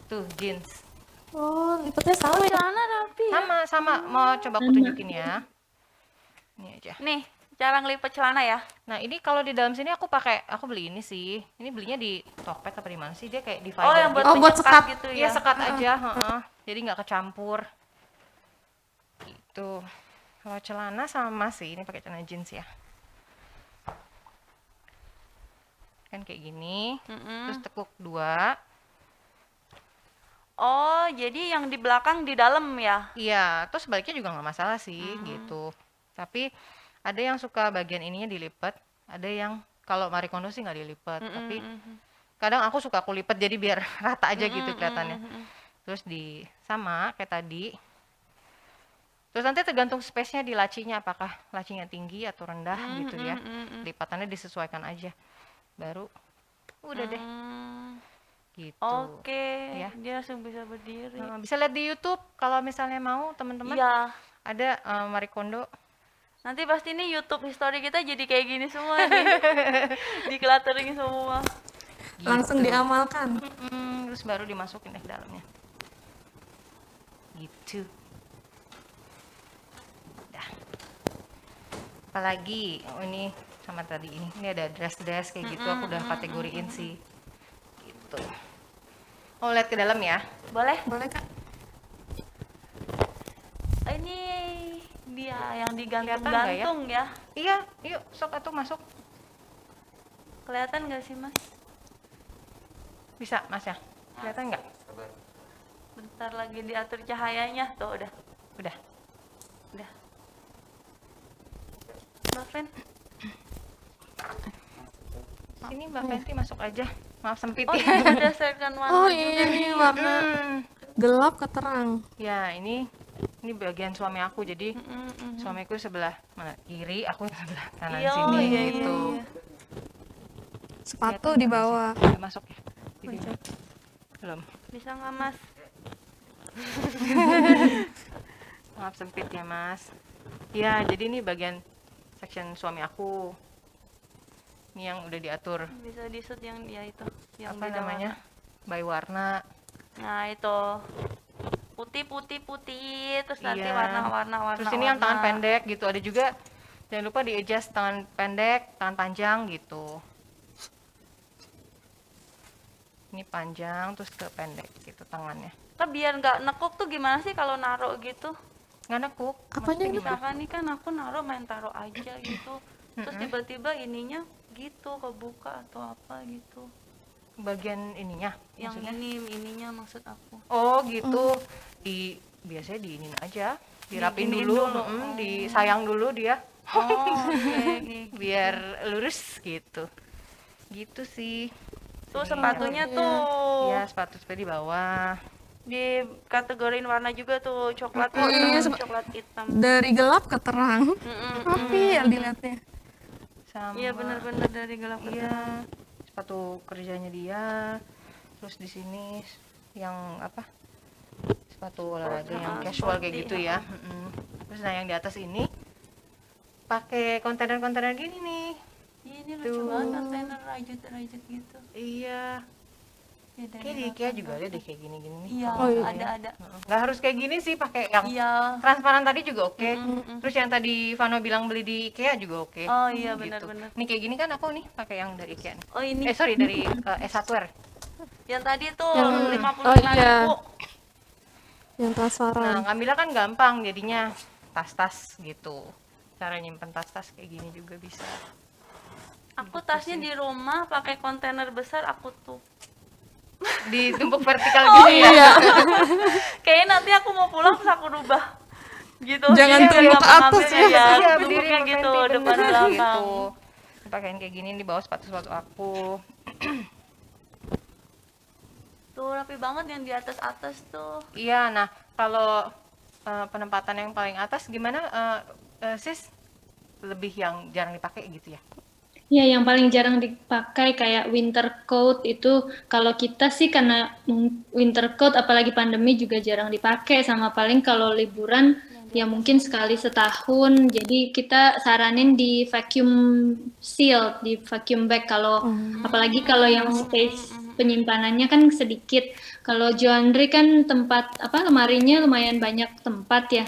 Tuh, jeans. Oh, lipatnya salah ya. Celana rapi. Sama, mau coba aku tunjukin ya. Ini aja. Nih, cara ngelipet celana ya. Nah, ini kalau di dalam sini aku beli ini sih. Ini belinya di Tokped apa di mana sih? Dia kayak divider Oh, yang buat gitu. Oh, buat penyekat sekat. gitu Iya, ya. sekat aja, heeh. Jadi nggak kecampur. Gitu. Kalau celana sama sih, ini pakai celana jeans ya. kan kayak gini, Mm-mm. terus tekuk 2. Oh, jadi yang di belakang di dalam ya? Iya, terus sebaliknya juga nggak masalah sih gitu. Tapi ada yang suka bagian ininya dilipat, ada yang kalau Marie Kondo sih nggak dilipat, tapi kadang aku suka aku lipat jadi biar rata aja gitu kelihatannya. Terus di sama kayak tadi. Terus nanti tergantung space-nya di lacinya, apakah lacinya tinggi atau rendah gitu ya. Lipatannya disesuaikan aja. Baru udah deh gitu. Oke, Ya. dia langsung bisa berdiri. Bisa lihat di YouTube kalau misalnya mau teman-teman. Iya, Ada Marie Kondo. nanti pasti nih YouTube history kita jadi kayak gini semua nih. Di cluttering semua. Langsung diamalkan. Terus baru dimasukin deh ke dalamnya. Gitu. Dah. Apalagi ini sama tadi ini ada dress kayak gitu, aku udah kategoriin sih. Gitu. Oh, lihat ke dalam ya. Boleh? Boleh Kak? Ini dia yang Kelihatan nggak ya? digantung-gantung ya? Iya, yuk sok atuh masuk. Kelihatan nggak sih Mas? Bisa, Mas ya? Kelihatan nggak? Bentar lagi diatur cahayanya. Tuh udah. Udah. Mbak Fen, Sini Mbak Fenty masuk aja. Maaf sempit oh ya. ini berdasarkan warna Oh juga. iya, ini warna gelap ke terang. Ya, ini bagian suami aku. Jadi suamiku sebelah mana? Kiri, aku sebelah kanan Iya, sini iya, gitu. iya. Sepatu di bawah. Udah masuk ya? Video. Belum. Bisa nggak Mas? Maaf sempit ya, Mas. Ya, jadi ini bagian section suami aku. Ini yang udah diatur. Bisa di-shoot yang dia itu. Yang Apa beda namanya? By warna. warna. Nah itu. Putih. Terus nanti Iya. warna-warna. Terus ini yang tangan pendek gitu. Ada juga jangan lupa di adjust tangan pendek, tangan panjang gitu. Ini panjang terus ke pendek gitu tangannya. Kan biar nggak nekuk tuh gimana sih kalau naruh gitu? Nggak nekuk. Apanya ini? Misalkan nih kan aku naruh main taruh aja gitu. Terus tiba-tiba ininya gitu kebuka atau apa gitu. Bagian ininya. Yang maksudnya? ininya maksud aku. Oh gitu. Biasanya diinin aja. Dirapin Diginiin dulu, dulu. disayang dulu dia. Oh, oke. Biar lurus gitu. Gitu sih. Tuh sepatunya tuh Ya sepatu sepeda di bawah. di kategoriin warna juga tuh coklat iya, hitam, coklat hitam. Dari gelap ke terang. Rapi ya dilihatnya. Sama. Iya benar-benar dari gelap ke terang. Iya. Sepatu kerjanya dia. Terus di sini yang apa? Sepatu olahraga yang casual kayak gitu ya. Terus nah yang di atas ini pakai kontainer-kontainer gini nih. Ini lucu banget kontainer rajut-rajut gitu. Iya. Ya, dari Kayak di IKEA juga ada deh kayak gini-gini nih. Iya, Oh, iya. ada. Nggak harus kayak gini sih, pakai yang Iya. transparan tadi juga oke. Terus yang tadi Vano bilang beli di IKEA juga oke. Oh iya Gitu. benar-benar. Nih kayak gini kan aku nih pakai yang dari IKEA nih. Oh ini Sorry dari S1wear. yang tadi tuh Yang- 55.000. oh, iya. Yang transparan. Nah, ngambilnya kan gampang jadinya tas-tas gitu. Cara nyimpen tas-tas kayak gini juga bisa. Aku tasnya di rumah pakai kontainer besar aku tuh. Ditumpuk vertikal Oh, gitu ya. Iya. Kayaknya nanti aku mau pulang terus aku rubah. Gitu. Jangan Jadi tumpuk gampang ke atas ngambilnya ya. ya. Iya, Tumpuknya berdiri gitu berhenti, depan bener, belakang. gitu. Pakaiin kayak gini di bawah sepatu-sepatu aku. Tuh rapi banget yang di atas tuh. Iya, nah kalau penempatan yang paling atas gimana sis? Lebih yang jarang dipakai gitu ya? Ya, yang paling jarang dipakai kayak winter coat itu kalau kita sih karena winter coat apalagi pandemi juga jarang dipakai sama paling kalau liburan ya mungkin sekali setahun. Jadi kita saranin di vacuum seal, di vacuum bag kalau apalagi kalau yang space penyimpanannya kan sedikit. Kalau jewelry kan tempat lemarinya lumayan banyak tempat ya.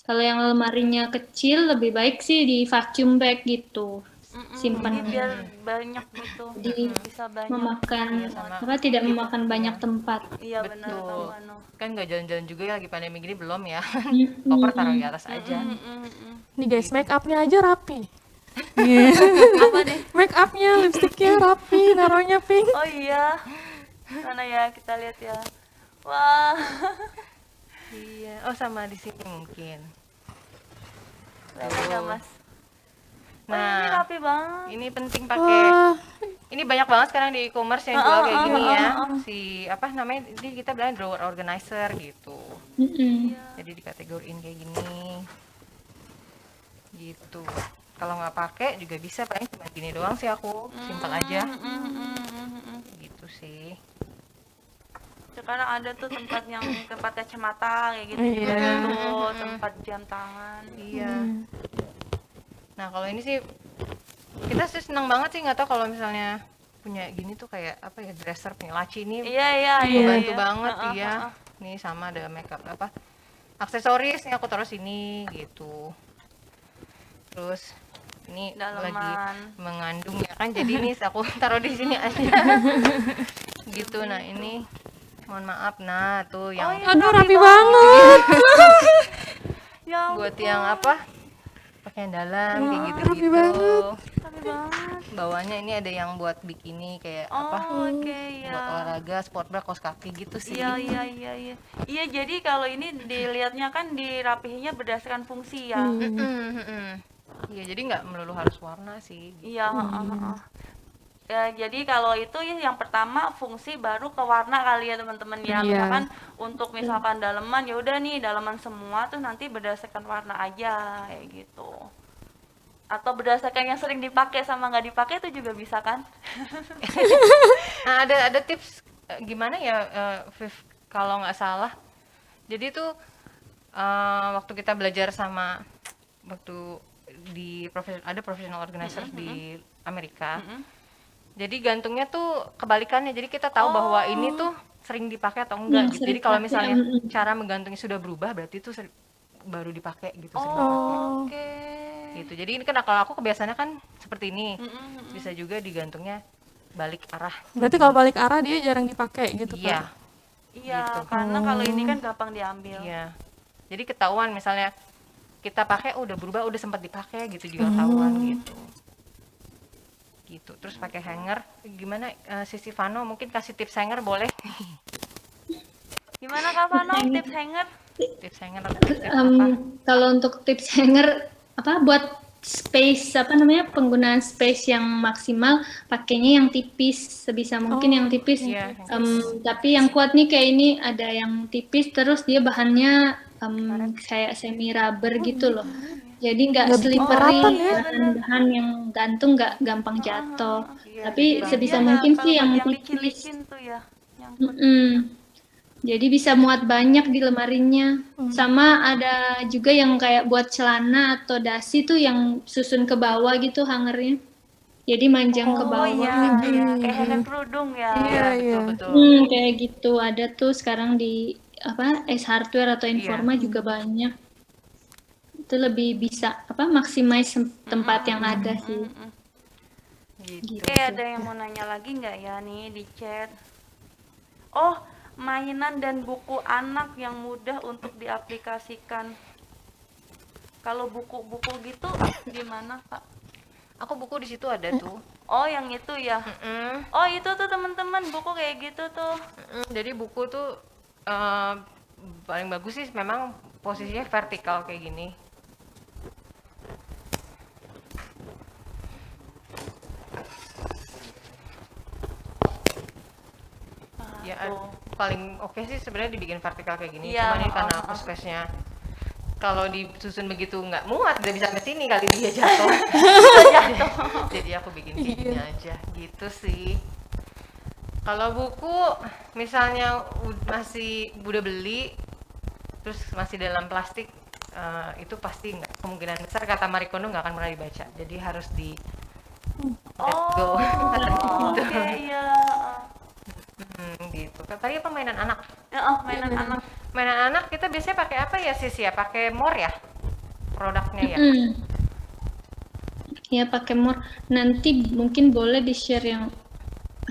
Kalau yang lemarinya kecil lebih baik sih di vacuum bag gitu. Simpan Jadi biar banyak gitu. Jadi Bisa banyak. memakan sama. tidak memakan banyak tempat. Iya benar Betul. Kang Vano. Kan nggak jalan-jalan juga ya lagi pandemi gini belum ya. Koper taruh di atas aja. Nih guys, make upnya aja rapi. Iya. Apa nih? Make upnya, lipstiknya rapi, naruhnya pink. Oh iya. Mana ya, kita lihat ya. Wah. Iya. Oh, sama di sini mungkin. Kelihatan nggak, Mas? Oh, ini Nah, rapi banget. ini penting pakai. Wah, Ini banyak banget sekarang di e-commerce yang jual kayak gini ya. Si apa namanya? Ini kita bilang drawer organizer gitu. Jadi dikategoriin kayak gini. Gitu. Kalau nggak pakai juga bisa, paling cuma gini doang sih aku. Simpel aja. Gitu sih. Sekarang ada tuh tempat yang tempat kacamata kayak gitu, Iya. tuh, tempat jam tangan. Iya. Nah, kalau ini sih kita sih senang banget sih, nggak tahu kalau misalnya punya gini tuh kayak apa ya, dresser punya laci ini Iya, iya, iya. membantu iya. banget iya. Nih sama ada makeup apa aksesoris nih aku taruh sini gitu. Terus ini lagi Daleman. mengandung ya kan, jadi ini aku taruh di sini aja. Gitu. Nah, ini mohon maaf, nah tuh yang iya. aduh rapi banget. Ya buat yang apa pakaian dalam kayak gitu rapi gitu. rapi banget. Bawahnya ini ada yang buat bikini kayak apa Oh, oke, ya. buat olahraga, sport bra, kaos kaki gitu sih. Iya, iya, iya, iya. Iya, jadi kalau ini dilihatnya kan dirapihinnya berdasarkan fungsi ya. Iya, jadi nggak melulu harus warna sih. Iya, heeh. Ya, jadi kalau itu ya yang pertama fungsi, baru ke warna kali ya teman-teman ya. Iya. Misalkan untuk misalkan daleman, ya udah nih daleman semua tuh nanti berdasarkan warna aja kayak gitu. Atau berdasarkan yang sering dipakai sama nggak dipakai itu juga bisa kan? Nah, ada tips gimana ya, Viv, kalau nggak salah. Jadi tuh waktu kita belajar sama waktu di ada professional organizer di Amerika. Jadi gantungnya tuh kebalikannya. Jadi kita tahu bahwa ini tuh sering dipakai atau enggak. Gitu. Jadi kalau misalnya cara menggantungnya sudah berubah, berarti itu baru dipakai gitu. Sering dipakai. Oke. Gitu. Jadi ini kan kalau aku kebiasaannya kan seperti ini. Bisa juga digantungnya balik arah. Berarti kalau balik arah dia jarang dipakai gitu Iya. Kak? Iya, Gitu. karena kalau ini kan gampang diambil. Iya. Jadi ketahuan misalnya kita pakai udah berubah, udah sempat dipakai gitu juga ketahuan gitu. Gitu. Terus pakai hanger. Gimana Sisi Vano mungkin kasih tips hanger boleh? Gimana Kak Vano, tips hanger? Tips hanger atau tips apa? Kalau untuk tips hanger apa buat space apa namanya penggunaan space yang maksimal, pakainya yang tipis sebisa mungkin yang tipis. Iya. Tapi yang kuat nih kayak ini ada yang tipis, terus dia bahannya kayak semi rubber gitu loh. Jadi nggak slippery, bahan-bahan yang gantung nggak gampang jatuh. Tapi sebisa mungkin sih yang tipis. licin tuh ya. Yang Jadi bisa muat banyak di lemarinya. Sama ada juga yang kayak buat celana atau dasi tuh yang susun ke bawah gitu hangernya. Jadi manjang ke bawah. iya, iya, kayak hanger kerudung ya. Iya. Betul. Kayak gitu ada tuh sekarang di apa Ace Hardware atau Informa juga banyak. Itu lebih bisa apa maximize tempat yang ada sih. Gitu. Oke, ada yang mau nanya lagi nggak ya nih di chat? Oh, mainan dan buku anak yang mudah untuk diaplikasikan. Kalau buku-buku gitu gimana, Kak? Aku buku di situ ada tuh. Oh, yang itu ya. Oh, itu tuh teman-teman buku kayak gitu tuh. Jadi buku tuh paling bagus sih memang posisinya vertikal kayak gini. Ya paling oke sih sebenarnya dibikin vertikal kayak gini. Iya, Cuman ini karena aku space-nya kalau disusun begitu nggak muat, nggak bisa sampai sini kali dia jatuh. Jadi aku bikin kayak gini aja gitu sih. Kalau buku misalnya masih udah beli terus masih dalam plastik, itu pasti nggak, kemungkinan besar kata Marie Kondo nggak akan pernah dibaca. Jadi harus di let go. Oke, iya. Gitu. Tadi apa mainan anak? Mainan anak. Mainan anak kita biasanya pakai apa ya Sis ya? Pakai More ya? Produknya ya? Ya pakai more. Nanti mungkin boleh di-share yang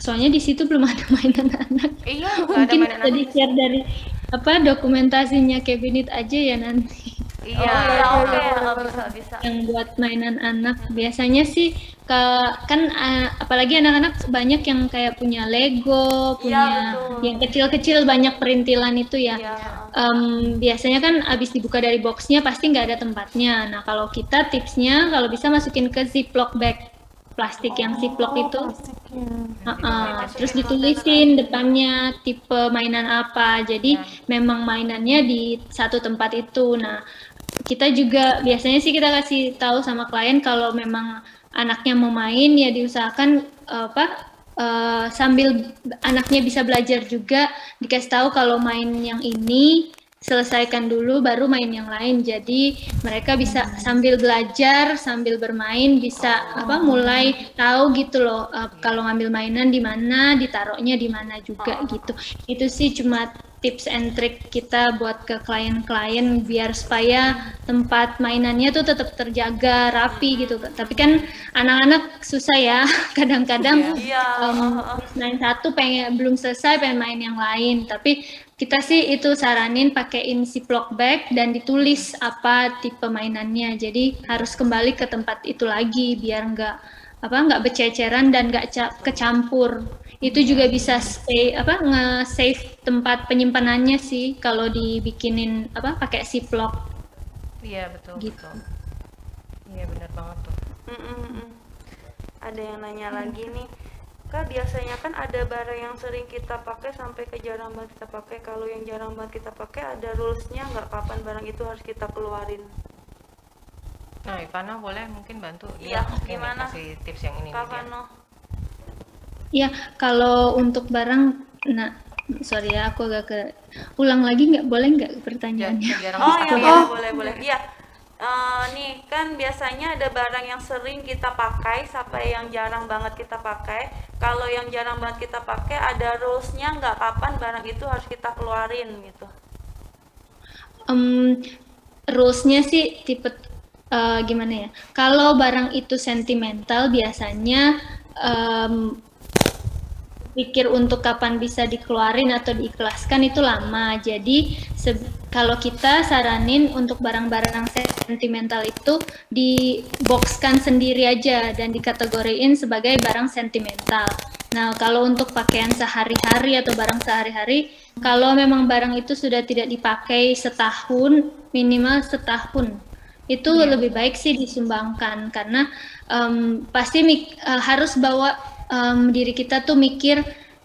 soalnya di situ belum ada mainan anak. Iya, nggak ada Mungkin mainan bisa anak. di-share dari apa dokumentasinya Cabinet aja ya nanti. Iya. Oke, bisa. yang buat mainan anak. Biasanya sih apalagi anak-anak banyak yang kayak punya Lego, Iya, punya betul. yang kecil-kecil banyak perintilan itu ya. Iya. Biasanya kan abis dibuka dari boxnya pasti nggak ada tempatnya. Nah kalau kita tipsnya kalau bisa masukin ke ziploc bag plastik yang ziploc itu. Terus ditulisin depannya tipe mainan apa. Jadi memang mainannya di satu tempat itu. Nah, kita juga biasanya sih kita kasih tahu sama klien kalau memang anaknya mau main ya diusahakan sambil anaknya bisa belajar juga dikasih tahu kalau main yang ini selesaikan dulu baru main yang lain. Jadi mereka bisa sambil belajar, sambil bermain bisa mulai tahu gitu loh kalau ngambil mainan di mana, ditaruhnya di mana juga gitu. Itu sih cuma tips and trick kita buat ke klien-klien biar supaya tempat mainannya tuh tetap terjaga rapi gitu. Tapi kan anak-anak susah ya, kadang-kadang main satu belum selesai pengen main yang lain. Tapi kita sih itu saranin pakein ziploc bag dan ditulis apa tipe mainannya. Jadi harus kembali ke tempat itu lagi biar nggak bececeran dan nggak kecampur. Itu juga bisa nge-save tempat penyimpanannya sih kalau dibikinin pakai ziploc. Iya betul. Gitu. Betul. Iya benar banget tuh. Ada yang nanya lagi nih, Kak, biasanya kan ada barang yang sering kita pakai sampai ke jarang banget kita pakai. Kalau yang jarang banget kita pakai ada rules-nya nggak kapan barang itu harus kita keluarin? Nah, Ivana boleh mungkin bantu. Iya, ini gimana? kasih tips yang ini Kak dia. Vano. Ya, kalau untuk barang, sorry ya, aku ulang lagi nggak boleh nggak pertanyaannya? Jarang Oh dipakai. ya, boleh. Iya. Nih kan biasanya ada barang yang sering kita pakai sampai yang jarang banget kita pakai. Kalau yang jarang banget kita pakai ada rules-nya nggak kapan barang itu harus kita keluarin gitu? Rules-nya sih tipe gimana ya? Kalau barang itu sentimental biasanya pikir untuk kapan bisa dikeluarin atau diikhlaskan itu lama. Jadi kalau kita saranin untuk barang-barang sentimental itu diboxkan sendiri aja dan dikategoriin sebagai barang sentimental. Nah, kalau untuk pakaian sehari-hari atau barang sehari-hari, kalau memang barang itu sudah tidak dipakai setahun, minimal setahun, itu lebih baik sih disumbangkan karena pasti harus bawa diri kita tuh mikir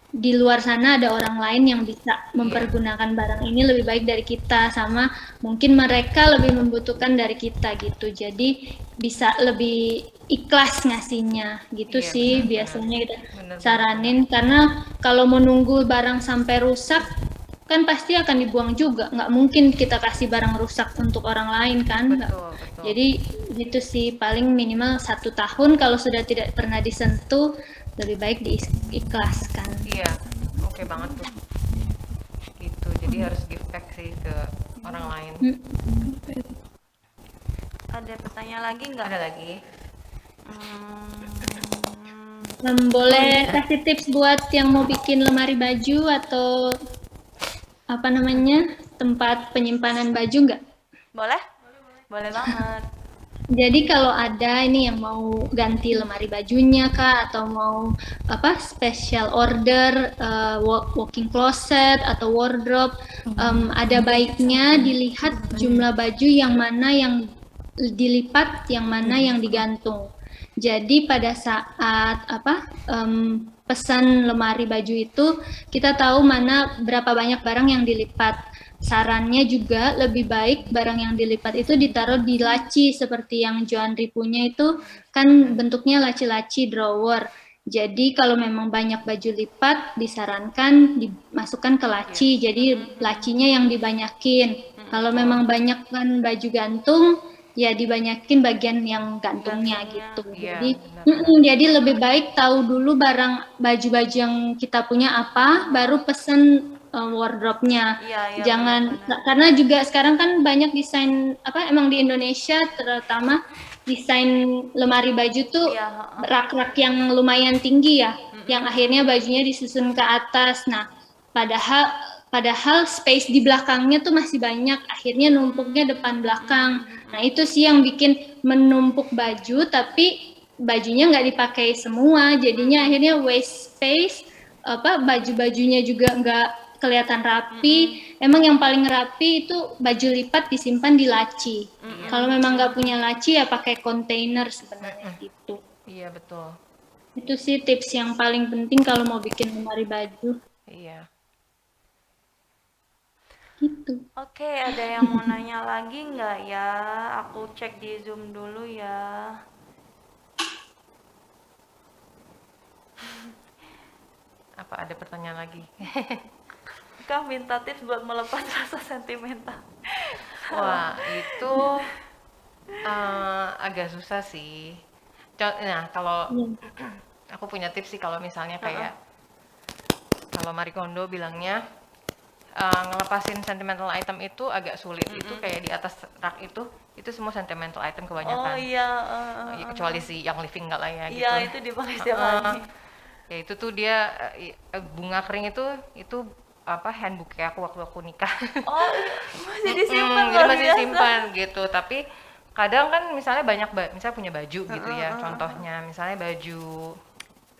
di luar sana ada orang lain yang bisa mempergunakan barang ini lebih baik dari kita, sama mungkin mereka lebih membutuhkan dari kita gitu. Jadi bisa lebih ikhlas ngasihnya gitu sih biasanya kita saranin. Karena kalau menunggu barang sampai rusak kan pasti akan dibuang juga, nggak mungkin kita kasih barang rusak untuk orang lain kan. Betul. Jadi gitu sih, paling minimal 1 tahun. Kalau sudah tidak pernah disentuh lebih baik diikhlaskan. Iya, oke banget tuh. Gitu, jadi harus give back sih ke orang lain. Ada pertanyaan lagi nggak? Ada lagi? Boleh kasih tips buat yang mau bikin lemari baju atau tempat penyimpanan baju nggak? Boleh banget. Jadi kalau ada ini yang mau ganti lemari bajunya Kak, atau mau special order walk-in closet atau wardrobe, ada baiknya dilihat jumlah baju yang mana yang dilipat, yang mana yang digantung. Jadi pada saat pesan lemari baju itu kita tahu mana berapa banyak barang yang dilipat. Sarannya juga lebih baik barang yang dilipat itu ditaruh di laci seperti yang Joandri punya itu kan bentuknya laci-laci drawer. Jadi kalau memang banyak baju lipat disarankan dimasukkan ke laci. Jadi lacinya yang dibanyakin. Kalau memang banyak kan baju gantung ya dibanyakin bagian yang gantungnya gitu. Jadi lebih baik tahu dulu baju-baju yang kita punya apa baru pesen wardrobe-nya. Jangan benar. Karena juga sekarang kan banyak desain emang di Indonesia terutama desain lemari baju tuh rak-rak yang lumayan tinggi ya, yang akhirnya bajunya disusun ke atas. Nah, padahal space di belakangnya tuh masih banyak, akhirnya numpuknya depan belakang. Nah, itu sih yang bikin menumpuk baju, tapi bajunya nggak dipakai semua, jadinya akhirnya waste space, baju-bajunya juga nggak kelihatan rapi. Emang yang paling rapi itu baju lipat disimpan di laci. Kalau memang nggak punya laci ya pakai kontainer sebenarnya gitu. Iya, betul. Itu sih tips yang paling penting kalau mau bikin lemari baju Iya. gitu. Oke, ada yang mau nanya lagi nggak ya? Aku cek di Zoom dulu ya. Apa ada pertanyaan lagi? Kak minta tips buat melepas rasa sentimental. Wah, itu agak susah sih. Nah, kalau aku punya tips sih, kalau misalnya kayak kalau Marie Kondo bilangnya ngelepasin sentimental item itu agak sulit. Itu kayak di atas rak itu semua sentimental item Oh kebanyakan. iya, Ya, kecuali si yang living nggak lah ya gitu. iya itu dipakai setiap hari. Ya itu tuh dia bunga kering itu apa handbook ya aku waktu aku nikah. Oh iya, masih disimpan Jadi luar masih biasa. simpan gitu. Tapi kadang kan misalnya banyak misalnya punya baju gitu ya. Contohnya misalnya baju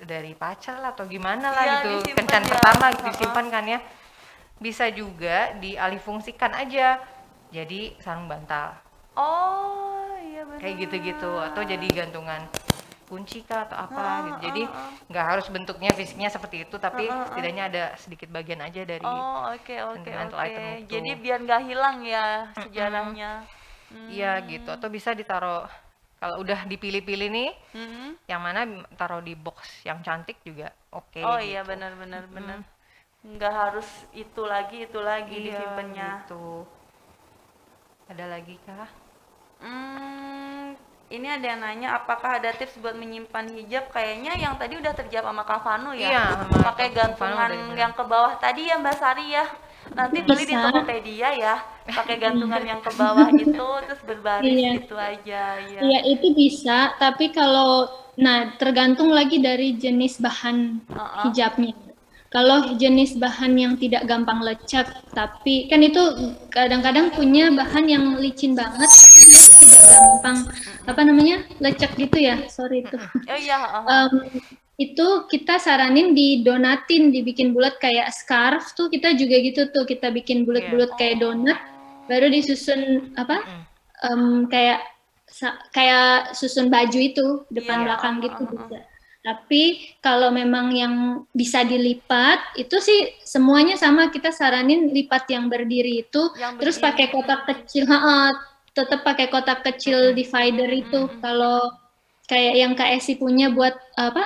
dari pacar lah atau gimana lah Iya, gitu. disimpan Kencan ya. pertama disimpan kan ya. Bisa juga dialihfungsikan aja jadi sarung bantal. Oh iya benar. Kayak gitu-gitu, atau jadi gantungan kunci kah atau apa gitu. Jadi nggak harus bentuknya fisiknya seperti itu, tapi setidaknya ada sedikit bagian aja dari Oh oke sentimental item itu. Jadi biar nggak hilang ya sejarahnya. Iya gitu, atau bisa ditaruh kalau udah dipilih-pilih nih Mm-mm. yang mana taruh di box yang cantik juga oke Oh iya gitu. benar. Nggak harus itu lagi Iya, disimpannya. gitu. Ada lagi kah? Ini ada yang nanya apakah ada tips buat menyimpan hijab? Kayaknya yang tadi udah terjawab sama Kak Vanu ya. Iya, sama Pakai Kak Vanu gantungan udah benar. yang ke bawah tadi ya Mbak Sari ya. Nanti beli di Bisa. Tokopedia ya. Pakai gantungan yang ke bawah itu terus berbaris Iya. gitu aja ya. Iya, itu bisa, tapi tergantung lagi dari jenis bahan hijabnya. Kalau jenis bahan yang tidak gampang lecek, tapi kan itu kadang-kadang punya bahan yang licin banget, tapi dia tidak gampang, lecek gitu ya, sorry itu. Oh iya, Itu kita saranin didonatin, dibikin bulat kayak scarf tuh, kita juga gitu tuh, kita bikin bulat-bulat kayak donat, baru disusun kayak susun baju itu depan Iya, belakang gitu bisa. Tapi kalau memang yang bisa dilipat itu sih semuanya sama, kita saranin lipat yang berdiri itu, Yang terus berdiri. pakai kotak kecil, tetap pakai kotak kecil divider itu. Kalau kayak yang Kak Esi punya buat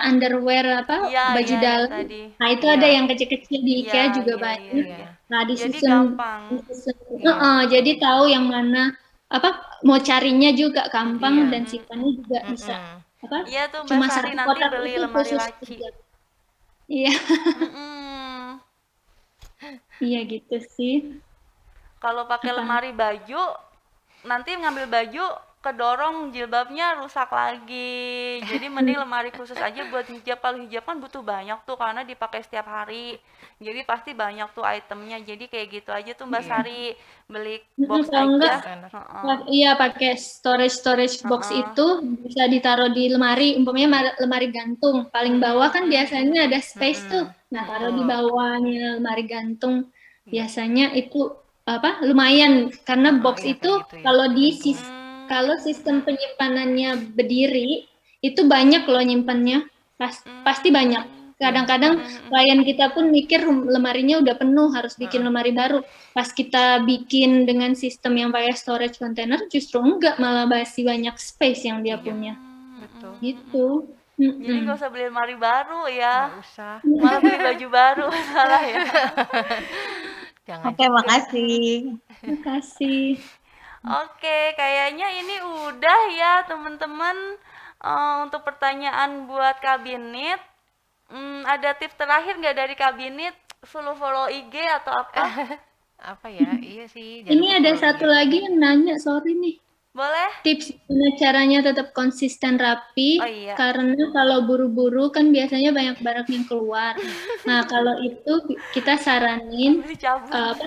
underwear Iya, baju iya, dalam. tadi. Nah, itu Iya. ada yang kecil-kecil di IKEA Iya, juga iya, banyak. iya. Nah, Jadi disusun, gampang. jadi tahu yang mana mau carinya juga gampang Iya. dan simpannya juga bisa Iya tuh Mbak cuma Sari satu nanti kotak beli itu lemari khusus laci. hijab. Iya. Mm-mm. Iya gitu sih. Kalau pakai lemari baju, nanti ngambil baju kedorong jilbabnya rusak lagi. Jadi mending lemari khusus aja buat hijab. Kalau hijab kan butuh banyak tuh karena dipakai setiap hari. Jadi pasti banyak tuh itemnya. Jadi kayak gitu aja tuh Mbak Sari, beli box Kalau aja. enggak, Heeh. Iya pakai storage box itu bisa ditaruh di lemari, umpamanya lemari gantung. Paling bawah kan biasanya ada space tuh. Nah, taruh di bawahnya lemari gantung. Biasanya itu lumayan karena box iya, itu kayak gitu ya, kalau sistem penyimpanannya berdiri itu banyak loh nyimpannya. Pasti banyak. Kadang-kadang klien kita pun mikir lemarinya udah penuh, harus bikin lemari baru. Pas kita bikin dengan sistem yang pakai storage container, justru enggak, malah masih banyak space yang dia punya. Betul. Gitu. Jadi nggak usah beli lemari baru ya. Nggak usah. Malah beli baju baru salah ya. Jangan. Oke, makasih. Terima kasih. Oke, kayaknya ini udah ya teman-teman. Untuk pertanyaan buat kabinet, ada tips terakhir nggak dari kabinet? Follow IG atau apa? Apa ya? Iya sih. jangan Ini lupa ada follow satu IG. lagi yang nanya, sorry nih. Boleh? Tips gimana caranya tetap konsisten rapi, Oh, iya. karena kalau buru-buru kan biasanya banyak barang yang keluar. Nah, kalau itu kita saranin Beli cabut.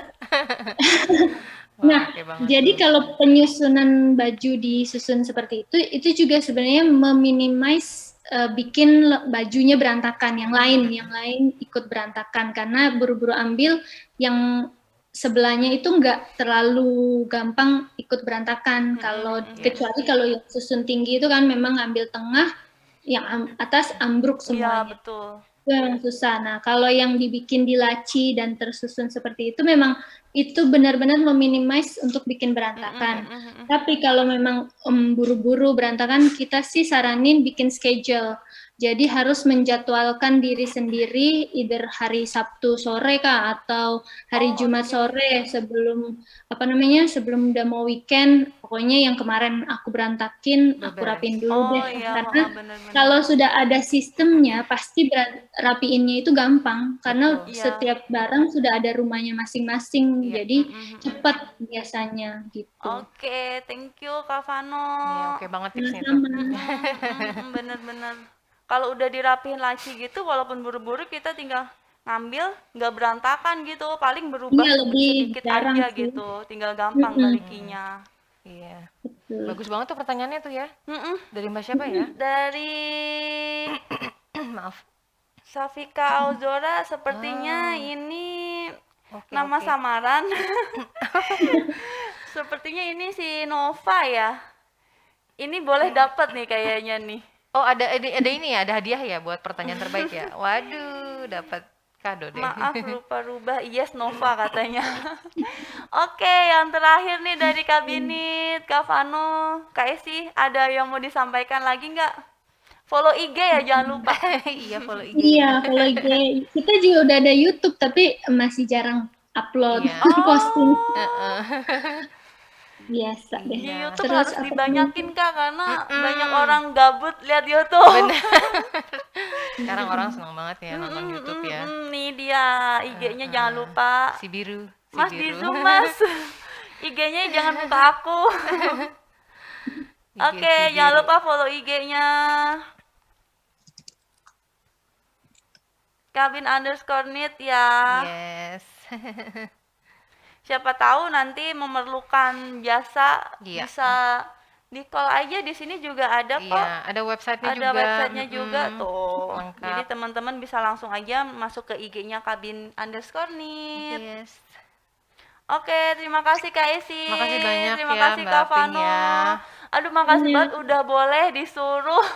Wah, Nah, oke banget jadi tuh. kalau penyusunan baju disusun seperti itu juga sebenarnya meminimize bikin bajunya berantakan, yang lain ikut berantakan karena buru-buru ambil yang sebelahnya itu nggak terlalu gampang ikut berantakan. Kalau kecuali kalau yang susun tinggi itu kan memang ambil tengah, yang atas ambruk Iya, semuanya. betul. Itu yang susah. Nah, kalau yang dibikin di laci dan tersusun seperti itu memang itu benar-benar meminimize untuk bikin berantakan. Tapi kalau memang buru-buru berantakan, kita sih saranin bikin schedule. Jadi harus menjadwalkan diri sendiri, either hari Sabtu sore kah atau hari Jumat sore sebelum sebelum udah mau weekend. Pokoknya yang kemarin aku berantakin, aku rapiin dulu deh. Iya, Karena benar-benar. kalau sudah ada sistemnya, pasti rapiinnya itu gampang karena Betul. setiap barang sudah ada rumahnya masing-masing, jadi cepat biasanya gitu. Oke, thank you Kak Vano. Iya, oke banget tipsnya tuh. Bener-bener. Kalau udah dirapihin laci gitu, walaupun buru-buru kita tinggal ngambil, nggak berantakan gitu, paling berubah Iya, lebih sedikit jarang aja sih. gitu, tinggal gampang balikinya. Iya. Betul. Bagus banget tuh pertanyaannya tuh ya. Mm-mm. Dari Mbak siapa ya? Dari Maaf. Safika Auzora, sepertinya ini Oke, nama oke. samaran. Sepertinya ini si Nova ya. Ini boleh dapat nih kayaknya nih. Oh, ada ini ya, ada hadiah ya buat pertanyaan terbaik ya. Waduh, dapat kado deh. Maaf lupa rubah. Yes, Nova katanya. Oke, yang terakhir nih dari Kabinit, Kak Vano, Kak Esi, ada yang mau disampaikan lagi nggak? Follow IG ya, jangan lupa. Iya, follow IG. Iya, kalau IG kita juga udah ada YouTube tapi masih jarang upload Iya. posting. Heeh. Biasa deh. Di YouTube Terus harus apa dibanyakin Kak, karena banyak orang gabut lihat YouTube. Sekarang orang senang banget ya nonton YouTube ya. Nih dia IG-nya jangan lupa. Si biru. Mas di Zoom Mas. IG-nya jangan buka aku. Oke, jangan lupa follow IG-nya. Kabin_nit ya. Yes. Siapa tahu nanti memerlukan jasa, Iya. bisa di call aja, di sini juga ada kok. Iya, ada website-nya Ada juga. websitenya juga tuh. Lengkap. Jadi teman-teman bisa langsung aja masuk ke IG-nya kabin_nit. Yes. Oke, terima kasih Kak Esi. Makasih banyak terima ya, kasih Mbak Kak Apin Vano. ya. Aduh, makasih banget udah boleh disuruh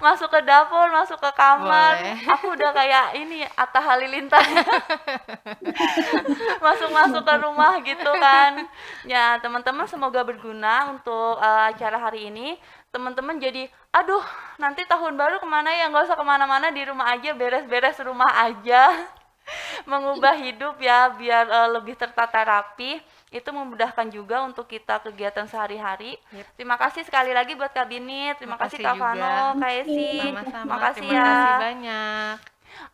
masuk ke dapur, masuk ke kamar. Boleh. Aku udah kayak ini Atta Halilintar. Masuk-masuk ke rumah gitu kan. Ya, teman-teman semoga berguna untuk acara hari ini. Teman-teman jadi, aduh, nanti tahun baru kemana ya? Nggak usah kemana-mana, di rumah aja, beres-beres rumah aja. Mengubah hidup ya biar lebih tertata rapi, itu memudahkan juga untuk kita kegiatan sehari-hari. Terima kasih sekali lagi buat Kabinit, terima kasih Kak juga. Vano, Kak Esi, Sama-sama. makasih Terima ya. kasih banyak.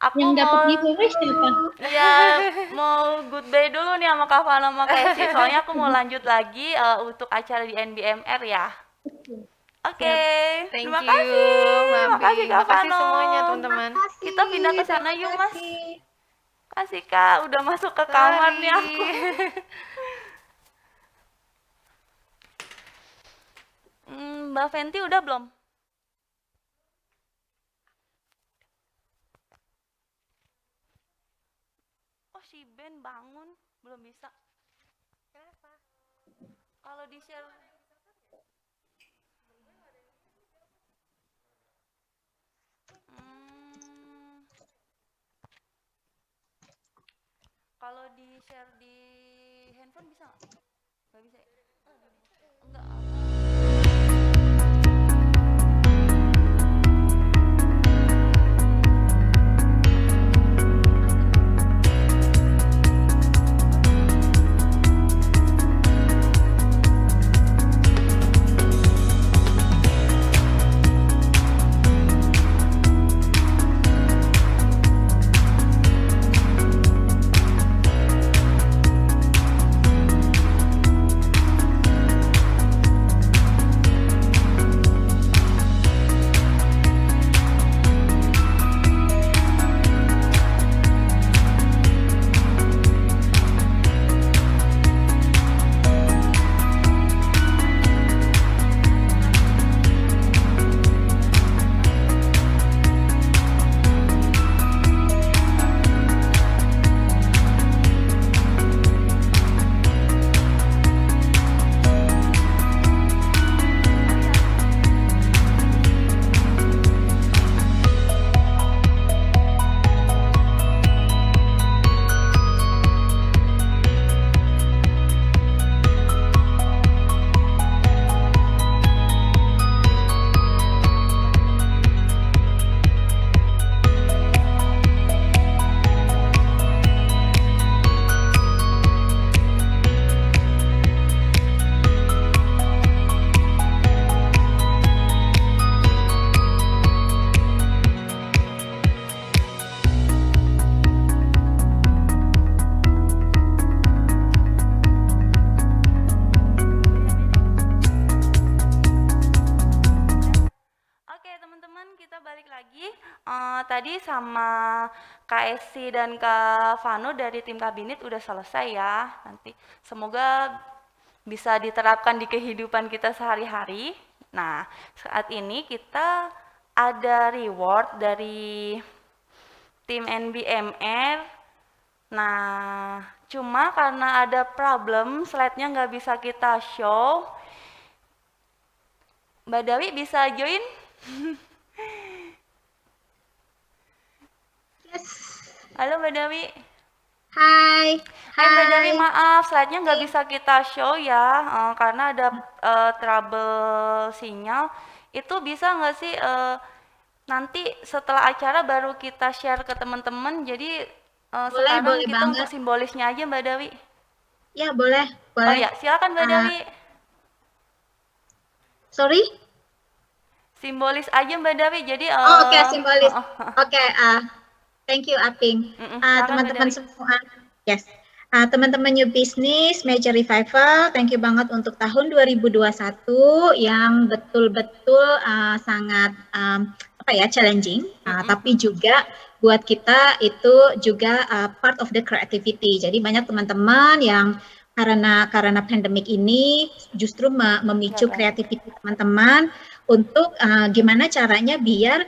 Aku yang dapat mau giveaway siapa? ya mau goodbye dulu nih sama Kak Vano sama Kak Esi, soalnya aku mau lanjut lagi untuk acara di NBMR ya. Oke, Thank terima you, kasih, Mbak terima kasih Apin. Kak Makasih Vano. semuanya teman-teman. Kita pindah ke sana yuk Mas. Kasih Kak, udah masuk ke kamar nih aku. Mbak Fenty udah belum? Oh, si Ben bangun, belum bisa. Kenapa? Kalau di share kalau di share di handphone bisa nggak? Nggak bisa ya? Enggak. Tadi sama Kak Esi dan Kak Vano dari tim kabinet udah selesai ya. Nanti semoga bisa diterapkan di kehidupan kita sehari-hari. Nah, saat ini kita ada reward dari tim NBMR. Nah, cuma karena ada problem, slide-nya nggak bisa kita show. Mbak Dawi bisa join? Yes. Halo Mbak Dawi. Hai. Hai Mbak Dawi, Hai. maaf slide-nya nggak bisa kita show ya, karena ada trouble sinyal. Itu bisa nggak sih nanti setelah acara baru kita share ke teman-teman, jadi sekarang Boleh kita banget. untuk simbolisnya aja Mbak Dawi. Ya, boleh. Oh ya, silakan Mbak Ah, Dawi. Sorry? Simbolis aja Mbak Dawi, jadi Oh, oke, simbolis. Oke, thank you, Aping. silakan Mbak Teman-teman Dawi. semua, yes. Teman-teman New Business, Major Revival, thank you banget untuk tahun 2021 yang betul-betul sangat challenging, tapi juga buat kita itu juga part of the creativity. Jadi banyak teman-teman yang karena pandemik ini justru memicu kreativitas teman-teman untuk gimana caranya biar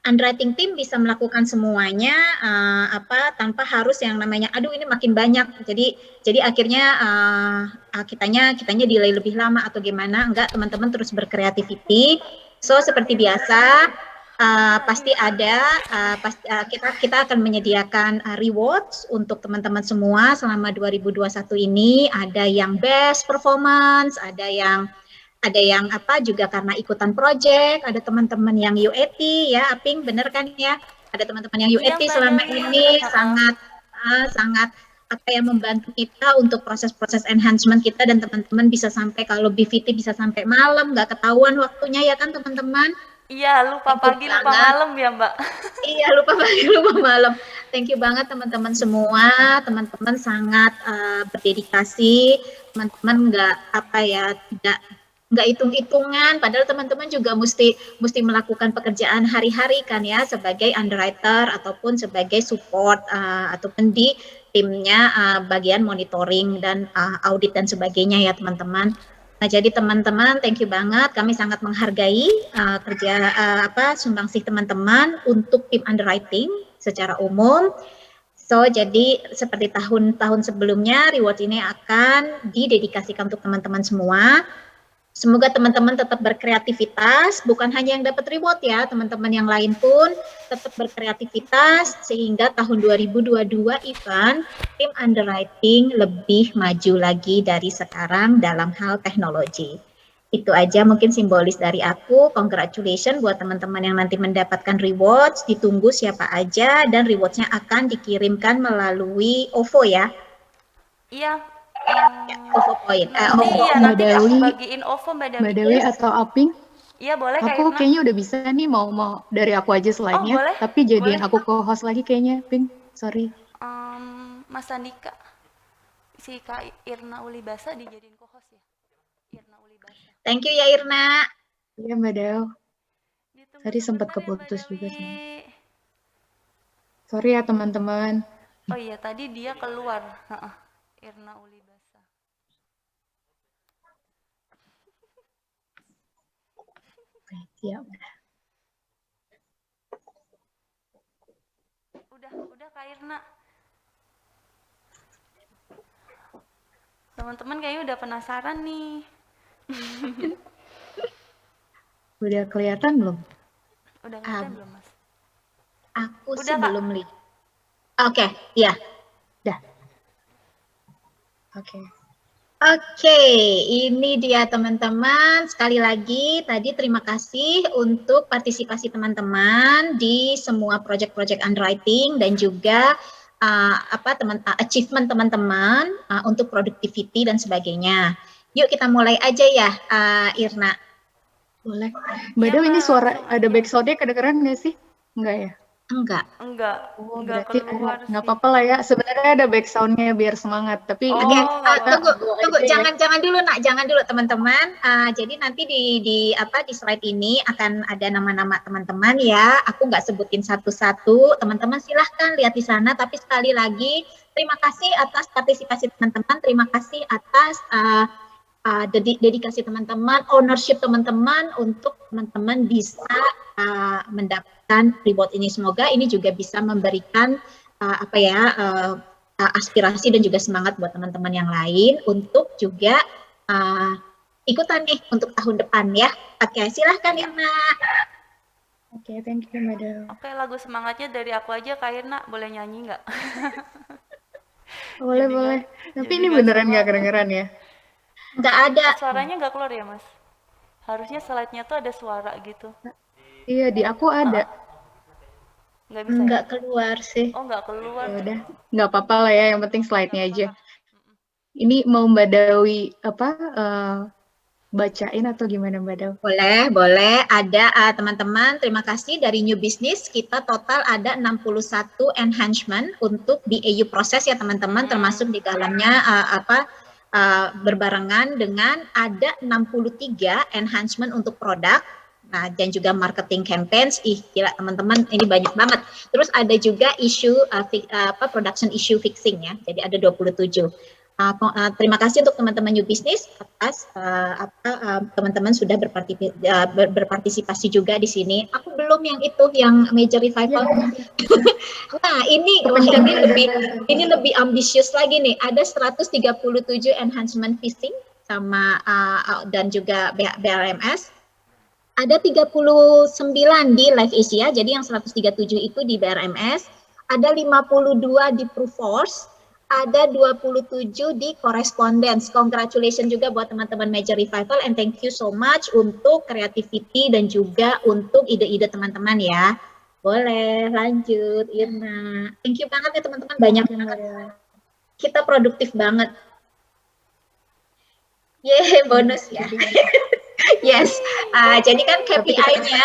underwriting team bisa melakukan semuanya tanpa harus yang namanya aduh ini makin banyak jadi akhirnya kitanya delay lebih lama atau gimana. Enggak, teman-teman terus berkreativiti. So seperti biasa pasti ada kita akan menyediakan rewards untuk teman-teman semua selama 2021 ini. Ada yang best performance, ada yang juga karena ikutan project, ada teman-teman yang UAT ya, Aping, bener kan ya? Ada teman-teman yang UAT Mbak selama Dawi. ini sangat membantu kita untuk proses-proses enhancement kita, dan teman-teman bisa sampai, kalau BVT bisa sampai malam, nggak ketahuan waktunya ya kan teman-teman? Iya, lupa pagi, lupa malam ya Mbak. Iya, lupa pagi, lupa malam. Thank you banget teman-teman semua. Teman-teman sangat berdedikasi. Teman-teman nggak hitung-hitungan. Padahal teman-teman juga mesti melakukan pekerjaan hari-hari kan ya, sebagai underwriter ataupun sebagai support ataupun di timnya bagian monitoring dan audit dan sebagainya ya teman-teman. Nah, jadi teman-teman, thank you banget. Kami sangat menghargai sumbangsih teman-teman untuk tim underwriting secara umum. So, jadi seperti tahun-tahun sebelumnya, reward ini akan didedikasikan untuk teman-teman semua. Semoga teman-teman tetap berkreativitas, bukan hanya yang dapat reward ya, teman-teman yang lain pun tetap berkreativitas, sehingga tahun 2022 Ivan, tim underwriting lebih maju lagi dari sekarang dalam hal teknologi. Itu aja mungkin simbolis dari aku. Congratulations buat teman-teman yang nanti mendapatkan rewards, ditunggu siapa aja, dan rewards-nya akan dikirimkan melalui OVO ya. Iya. OVO point. Iya, nanti aku bagiin OVO Mbak Dawi. Mbak Dewi atau Aping? Iya, boleh Kak Aku Irna. kayaknya udah bisa nih, mau dari aku aja slide-nya. boleh. Tapi jadiin Boleh. aku co-host lagi kayaknya, Ping. Sorry. Mas Andika, si Kak Irna Ulibasa dijadiin co-host ya? Irna Ulibasa. Thank you ya Irna. Iya Mbak Dew. Ditunggu Tadi sempat sebentar ya, Mbak keputus juga Dawi. sih. Sorry ya teman-teman. Oh iya, tadi dia keluar. Irna Ulibasa. Oke, siap. Udah Kak Irna. Teman-teman kayaknya udah penasaran nih. Udah kelihatan belum? Udah kelihatan belum, Mas? Aku Udah, sih Kak. belum lihat. Oke, ya. Dah. Oke. Oke, ini dia teman-teman. Sekali lagi tadi terima kasih untuk partisipasi teman-teman di semua project-project underwriting dan juga achievement teman-teman untuk productivity dan sebagainya. Yuk kita mulai aja ya, Irna. Boleh. Mbak Dew, ini suara ada backsound-nya kedengeran nggak sih? Enggak ya? Enggak. Oh, Enggak berarti keluar nggak sih. apa-apa lah ya. Sebenarnya ada backsoundnya biar semangat, tapi Oke, ini Oh, nggak kita tunggu, apa-apa. go tunggu, aja ya. jangan dulu nak, jangan dulu teman-teman. Jadi nanti di slide ini akan ada nama-nama teman-teman ya. Aku nggak sebutin satu-satu. Teman-teman silahkan lihat di sana. Tapi sekali lagi, terima kasih atas partisipasi teman-teman. Terima kasih atas dedikasi teman-teman, ownership teman-teman untuk teman-teman bisa mendapatkan reward ini. Semoga ini juga bisa memberikan aspirasi dan juga semangat buat teman-teman yang lain untuk juga ikutan nih untuk tahun depan ya. Oke, silahkan Irna. Oke, thank you, Madam. Oke, lagu semangatnya dari aku aja, Kak Irna. Boleh nyanyi nggak? Boleh, Jadi boleh. nggak- Tapi jadi ini nggak beneran nggak semangat. kedengeran ya? Nggak ada. Suaranya nggak keluar ya, Mas? Harusnya slide-nya tuh ada suara gitu. Iya, di aku ada. Nggak bisa ya? Nggak keluar sih. Oh, nggak keluar. Ya udah, nggak apa-apa lah ya. Yang penting slide-nya aja. Ini mau Mbak Dawi bacain atau gimana Mbak Dawi? Boleh. Ada teman-teman, terima kasih dari New Business. Kita total ada 61 enhancement untuk BAU proses ya teman-teman, termasuk di dalamnya berbarengan dengan ada 63 enhancement untuk produk. Nah, dan juga marketing campaigns. Gila teman-teman, ini banyak banget. Terus ada juga isu production issue fixing ya. Jadi ada 27. Terima kasih untuk teman-teman New Business atas teman-teman sudah berpartisipasi juga di sini. Aku belum yang itu yang major revival. Nah, ini lebih ambisius lagi nih. Ada 137 enhancement phishing sama dan juga BRMS. Ada 39 di Live Asia, jadi yang 137 itu di BRMS. Ada 52 di Proofforce. Ada 27 di Correspondence. Congratulations juga buat teman-teman Major Revival and thank you so much untuk creativity dan juga untuk ide-ide teman-teman ya. Boleh lanjut Irna. Thank you banget ya teman-teman, banyak banget. Kita produktif banget. Yeay, bonus ya. Yes. Jadi kan KPI-nya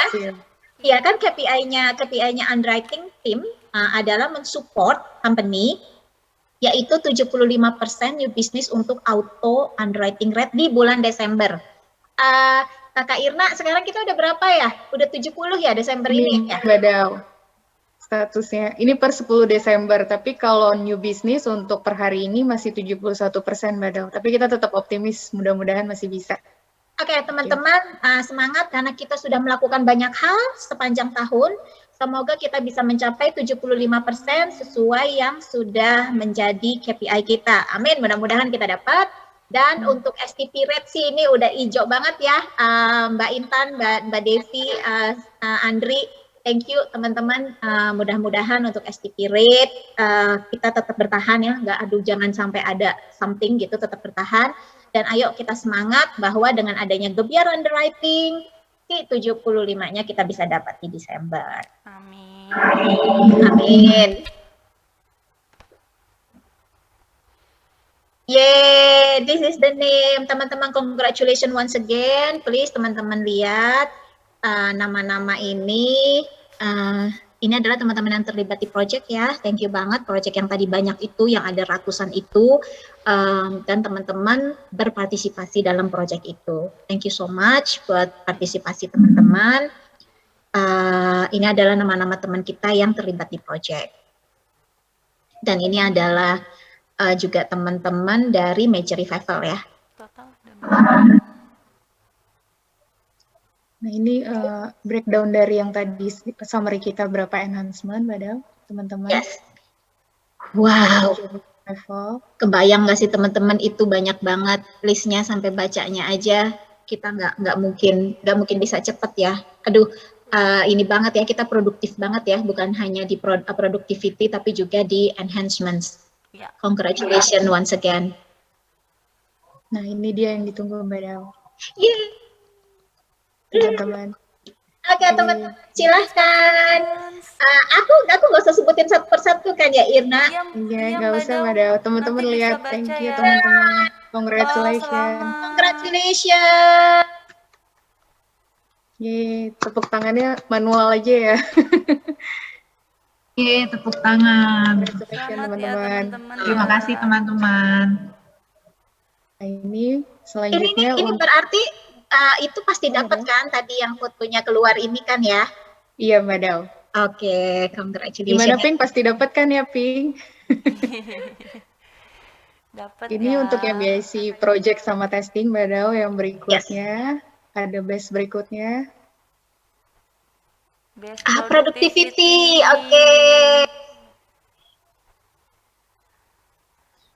ya kan KPI-nya underwriting team adalah mensupport company yaitu 75% new business untuk auto underwriting rate di bulan Desember. Kakak Irna, sekarang kita udah berapa ya? Udah 70 ya Desember ini ya? Mbak Daw, statusnya ini per 10 Desember, tapi kalau new business untuk per hari ini masih 71% Mbak Daw. Tapi kita tetap optimis, mudah-mudahan masih bisa. Oke, teman-teman, semangat karena kita sudah melakukan banyak hal sepanjang tahun. Semoga kita bisa mencapai 75% sesuai yang sudah menjadi KPI kita. Amin, mudah-mudahan kita dapat. Dan untuk STP rate sih ini udah hijau banget ya, Mbak Intan, Mbak Devi, Andri. Thank you teman-teman, mudah-mudahan untuk STP rate kita tetap bertahan ya, jangan sampai ada something gitu, tetap bertahan. Dan ayo kita semangat bahwa dengan adanya Gebiar Underwriting, 75-nya kita bisa dapat di Desember. Amin. Amin. Yay, this is the name. Teman-teman, congratulations once again. Please teman-teman lihat nama-nama ini. Ini adalah teman-teman yang terlibat di project ya. Thank you banget, project yang tadi banyak itu, yang ada ratusan itu. Dan teman-teman berpartisipasi dalam project itu. Thank you so much buat partisipasi teman-teman. Ini adalah nama-nama teman kita yang terlibat di project. Dan ini adalah juga teman-teman dari Major Revival ya. Total udah Nah ini breakdown dari yang tadi summary kita berapa enhancement Mbak Daw, teman-teman. Yes. Wow. Level. Kebayang nggak sih teman-teman, itu banyak banget listnya, sampai bacanya aja kita nggak mungkin bisa cepet ya. Aduh, ini banget ya, kita produktif banget ya, bukan hanya di productivity tapi juga di enhancements. Ya. Congratulations once again. Nah ini dia yang ditunggu Mbak Daw. Yeay. Teman-teman. Oke teman-teman, silahkan. Aku nggak usah sebutin satu persatu kan ya Irna. Iya, nggak usah Mbak Daw. Teman-teman lihat, thank you teman-teman. Congratulations. Congratulations. Yeay, tepuk tangannya manual aja ya. Oke, tepuk tangan. Congratulations Selamat ya teman-teman. teman-teman. Terima ya. kasih teman-teman. Nah, ini Ini selanjutnya ini berarti itu pasti dapat kan tadi yang fotonya keluar ini kan ya? Iya Mbak Dau. Oke, Gimana congratulations. Pink? Pasti dapat kan ya Pink? Dapat Ini ya. untuk yang BIC project sama testing Mbak Dau yang Yes. berikutnya. Ada batch berikutnya. Best Productivity. Oke.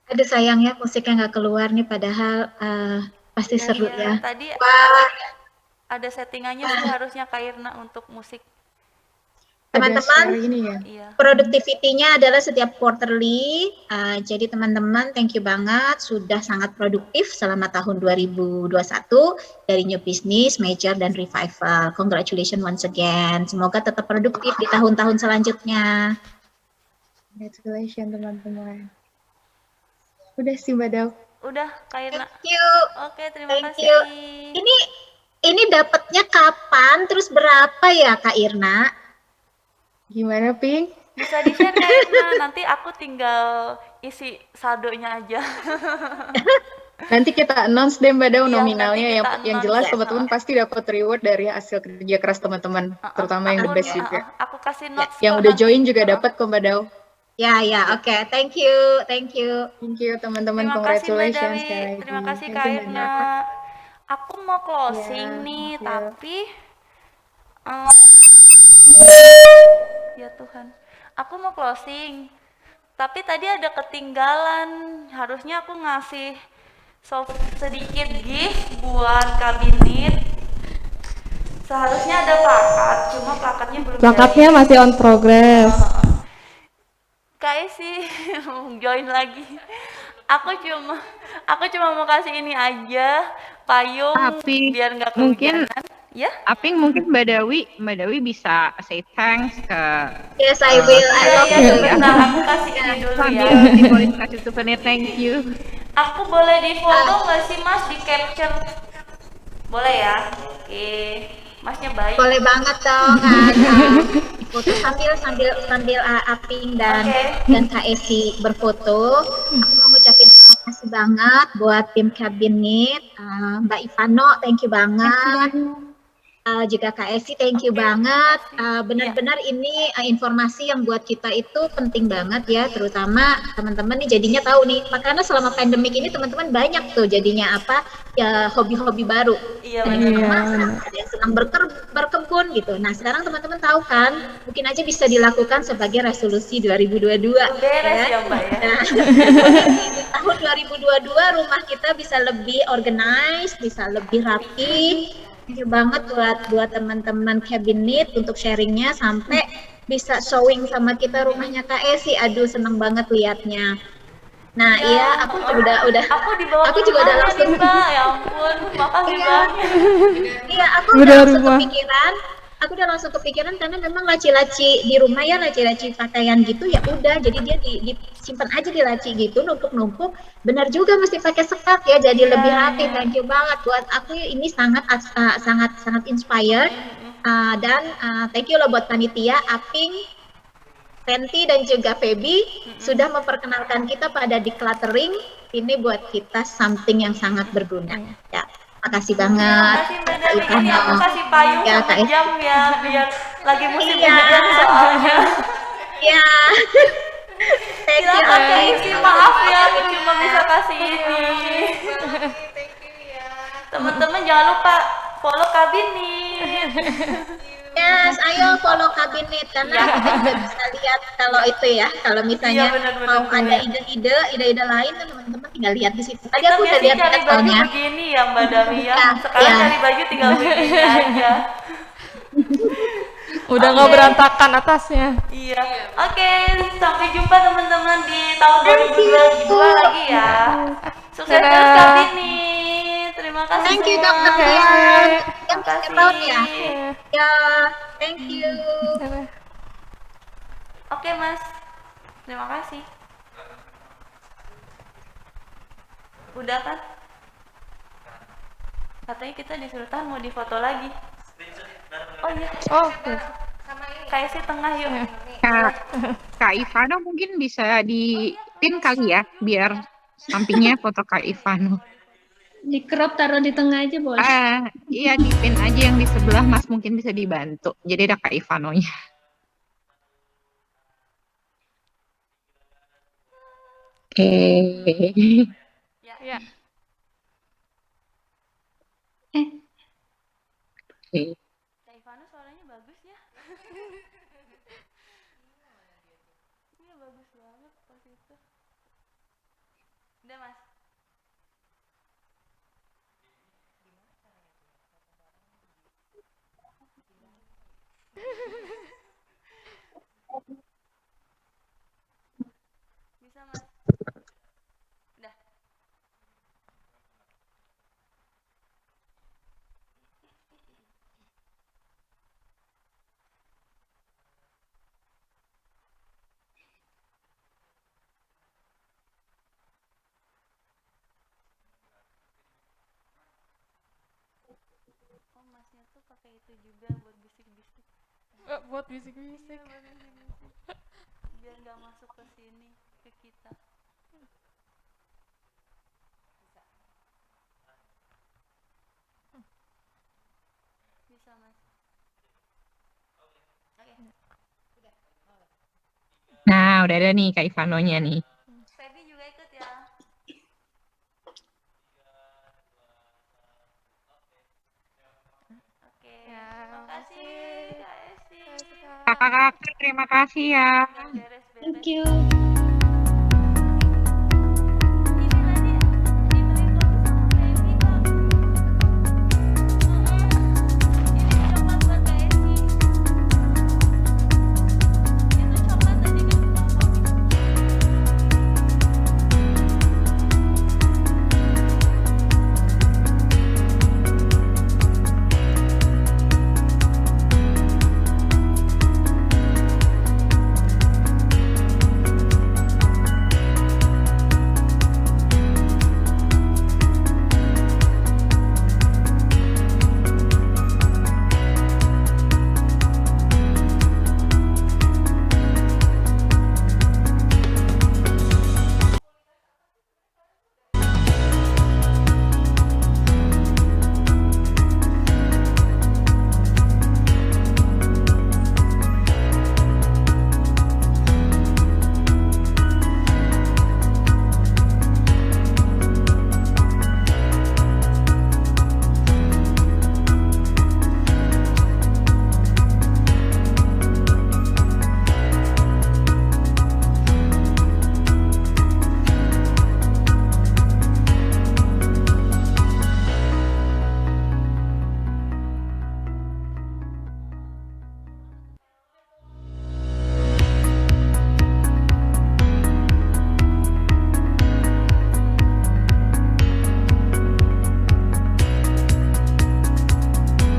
Aduh sayang ya musiknya nggak keluar nih padahal pasti seru Iya, ya. tadi Wah, ada settingannya sih harusnya Kak Irna untuk musik. Ada teman-teman, share ini ya. Iya. productivity-nya adalah setiap quarterly. Jadi teman-teman, thank you banget sudah sangat produktif selama tahun 2021 dari New Business, Major, dan Revival. Congratulations once again. Semoga tetap produktif di tahun-tahun selanjutnya. Congratulations teman-teman. Udah sih Mbak Dau. Udah Kak Irna. Thank you. Oke, terima Thank kasih. you. Ini dapatnya kapan? Terus berapa ya Kak Irna? Gimana Pink? Bisa di-share Kak Irna, nanti aku tinggal isi saldonya aja. Nanti kita announce deh Mbak Dau Iya, nominalnya. nanti kita Yang announce jelas ya. teman-teman pasti dapat reward dari hasil kerja keras teman-teman, terutama yang the best juga. Aku kasih notes Yang kok udah nanti. join juga dapat kok Mbak Dau. Ya, oke. Thank you. Thank you teman-teman, Terima kasih Mbak congratulations Dewi, sekali lagi. terima kasih Thank Kak you, Mbak Irna. Dau. Aku mau closing Ya, nih, thank you. tapi ya Tuhan, aku mau closing. Tapi tadi ada ketinggalan. Harusnya aku ngasih sedikit gift buat kabinet. Seharusnya ada plakat, cuma plakatnya belum Plakatnya jadi. masih on progress. Kayak sih join lagi. Aku cuma mau kasih ini aja, payung Tapi biar nggak mungkin kehujanan. Ya? Aping mungkin Mbak Dewi bisa say thanks ke Yes, I will. I Iya, love iya, you. sebentar. Aku kasih ini dulu ya. sambil simbolis kasih souvenir thank you. Aku boleh di foto nggak sih Mas, di capture? Boleh ya? Oke. Masnya baik. Boleh banget dong. Foto sambil Aping dan Oke. Kak Esi berfoto. Aku mau ngucapin terima kasih banget buat tim kabinet. Mbak Ivano, thank you banget. Juga Kak Esi, thank you Oke, banget. terima kasih. Benar-benar ini informasi yang buat kita itu penting banget ya, terutama teman-teman nih jadinya tahu nih. Makanya selama pandemik ini teman-teman banyak tuh jadinya apa ya hobi-hobi baru. Iya, Ada yang benar. senang masak, ada yang senang berkebun gitu. Nah sekarang teman-teman tahu kan, mungkin aja bisa dilakukan sebagai resolusi 2022. Beres ya Mbak ya. Nah, di tahun 2022 rumah kita bisa lebih organized, bisa lebih rapi. Thank you banget buat teman-teman kabinet untuk sharingnya sampai bisa showing sama kita rumahnya Kak Esi. Aduh seneng banget liatnya. Nah iya aku udah Aku dibawa aku ke juga udah rumahnya langsung nih Mbak. Ya ampun, makasih Iya. banyak. iya aku Udah udah langsung rumah. kepikiran. Aku udah langsung kepikiran karena memang laci-laci di rumah ya laci-laci pakaian gitu ya udah jadi dia disimpan aja di laci gitu numpuk-numpuk. Benar juga mesti pakai sekat ya jadi lebih rapi. Thank you banget buat aku ini sangat inspired. Dan thank you loh buat panitia Aping, Fenty dan juga Feby sudah memperkenalkan kita pada decluttering. Ini buat kita something yang sangat berguna. Ya, makasih banget. Makasih Mbak Dewi. Ini aku kasih payung Ya, sama Kak Esi. jam ya biar lagi musim Iya. hujan soalnya. Ya. Thank you. Silakan Kak Aping. Isi, maaf ya aku cuma bisa kasih ini. Teman-teman jangan lupa follow kabinet. Yes, ayo follow kabinet karena kita juga bisa lihat kalau itu ya, kalau misalnya Iya, benar, mau benar. ada ide-ide lain kan teman-teman tinggal lihat di situ. Tadi Kita aku udah biasanya lihat cari baju soalnya. begini ya Mbak Dami ya. Ya, Sekarang ya. cari baju tinggal begini aja. Udah nggak berantakan atasnya. Iya. Oke, sampai jumpa teman-teman di tahun 2022 lagi ya. Sukses Dadah. terus kabinet. Terima kasih Thank you semua. Dr. Dian. Yang Terima about ya. kasih. Ya, thank you. Oke Mas, terima kasih. Udah kan? Katanya kita disuruh tahan mau difoto lagi. Oh iya, Oh, kayak sih tengah yuk. Kak, Kak Ivano mungkin bisa di pin kali ya, biar sampingnya foto Kak Ivano. Di crop taruh di tengah aja boleh. Iya di pin aja yang di sebelah, Mas mungkin bisa dibantu. Jadi ada Kak Ivanonya. Oke. Ya. Oke. Kak Ivana suaranya bagus ya. Iya bagus banget pas itu. Udah Mas. Bisa Mas. Udah. Oh Masnya tuh pakai itu juga buat bisik-bisik. Buat bisik-bisik. Iya buat bisik-bisik. Biar nggak masuk ke sini ke kita. Bisa Mas. Oke. Nah, udah ada nih Kak Ivanonya nih. Feby juga ikut ya. Oke. Ya, Makasih Kak Esi. Kakak-kakak terima kasih ya. Tinggal beres-beres. Thank you.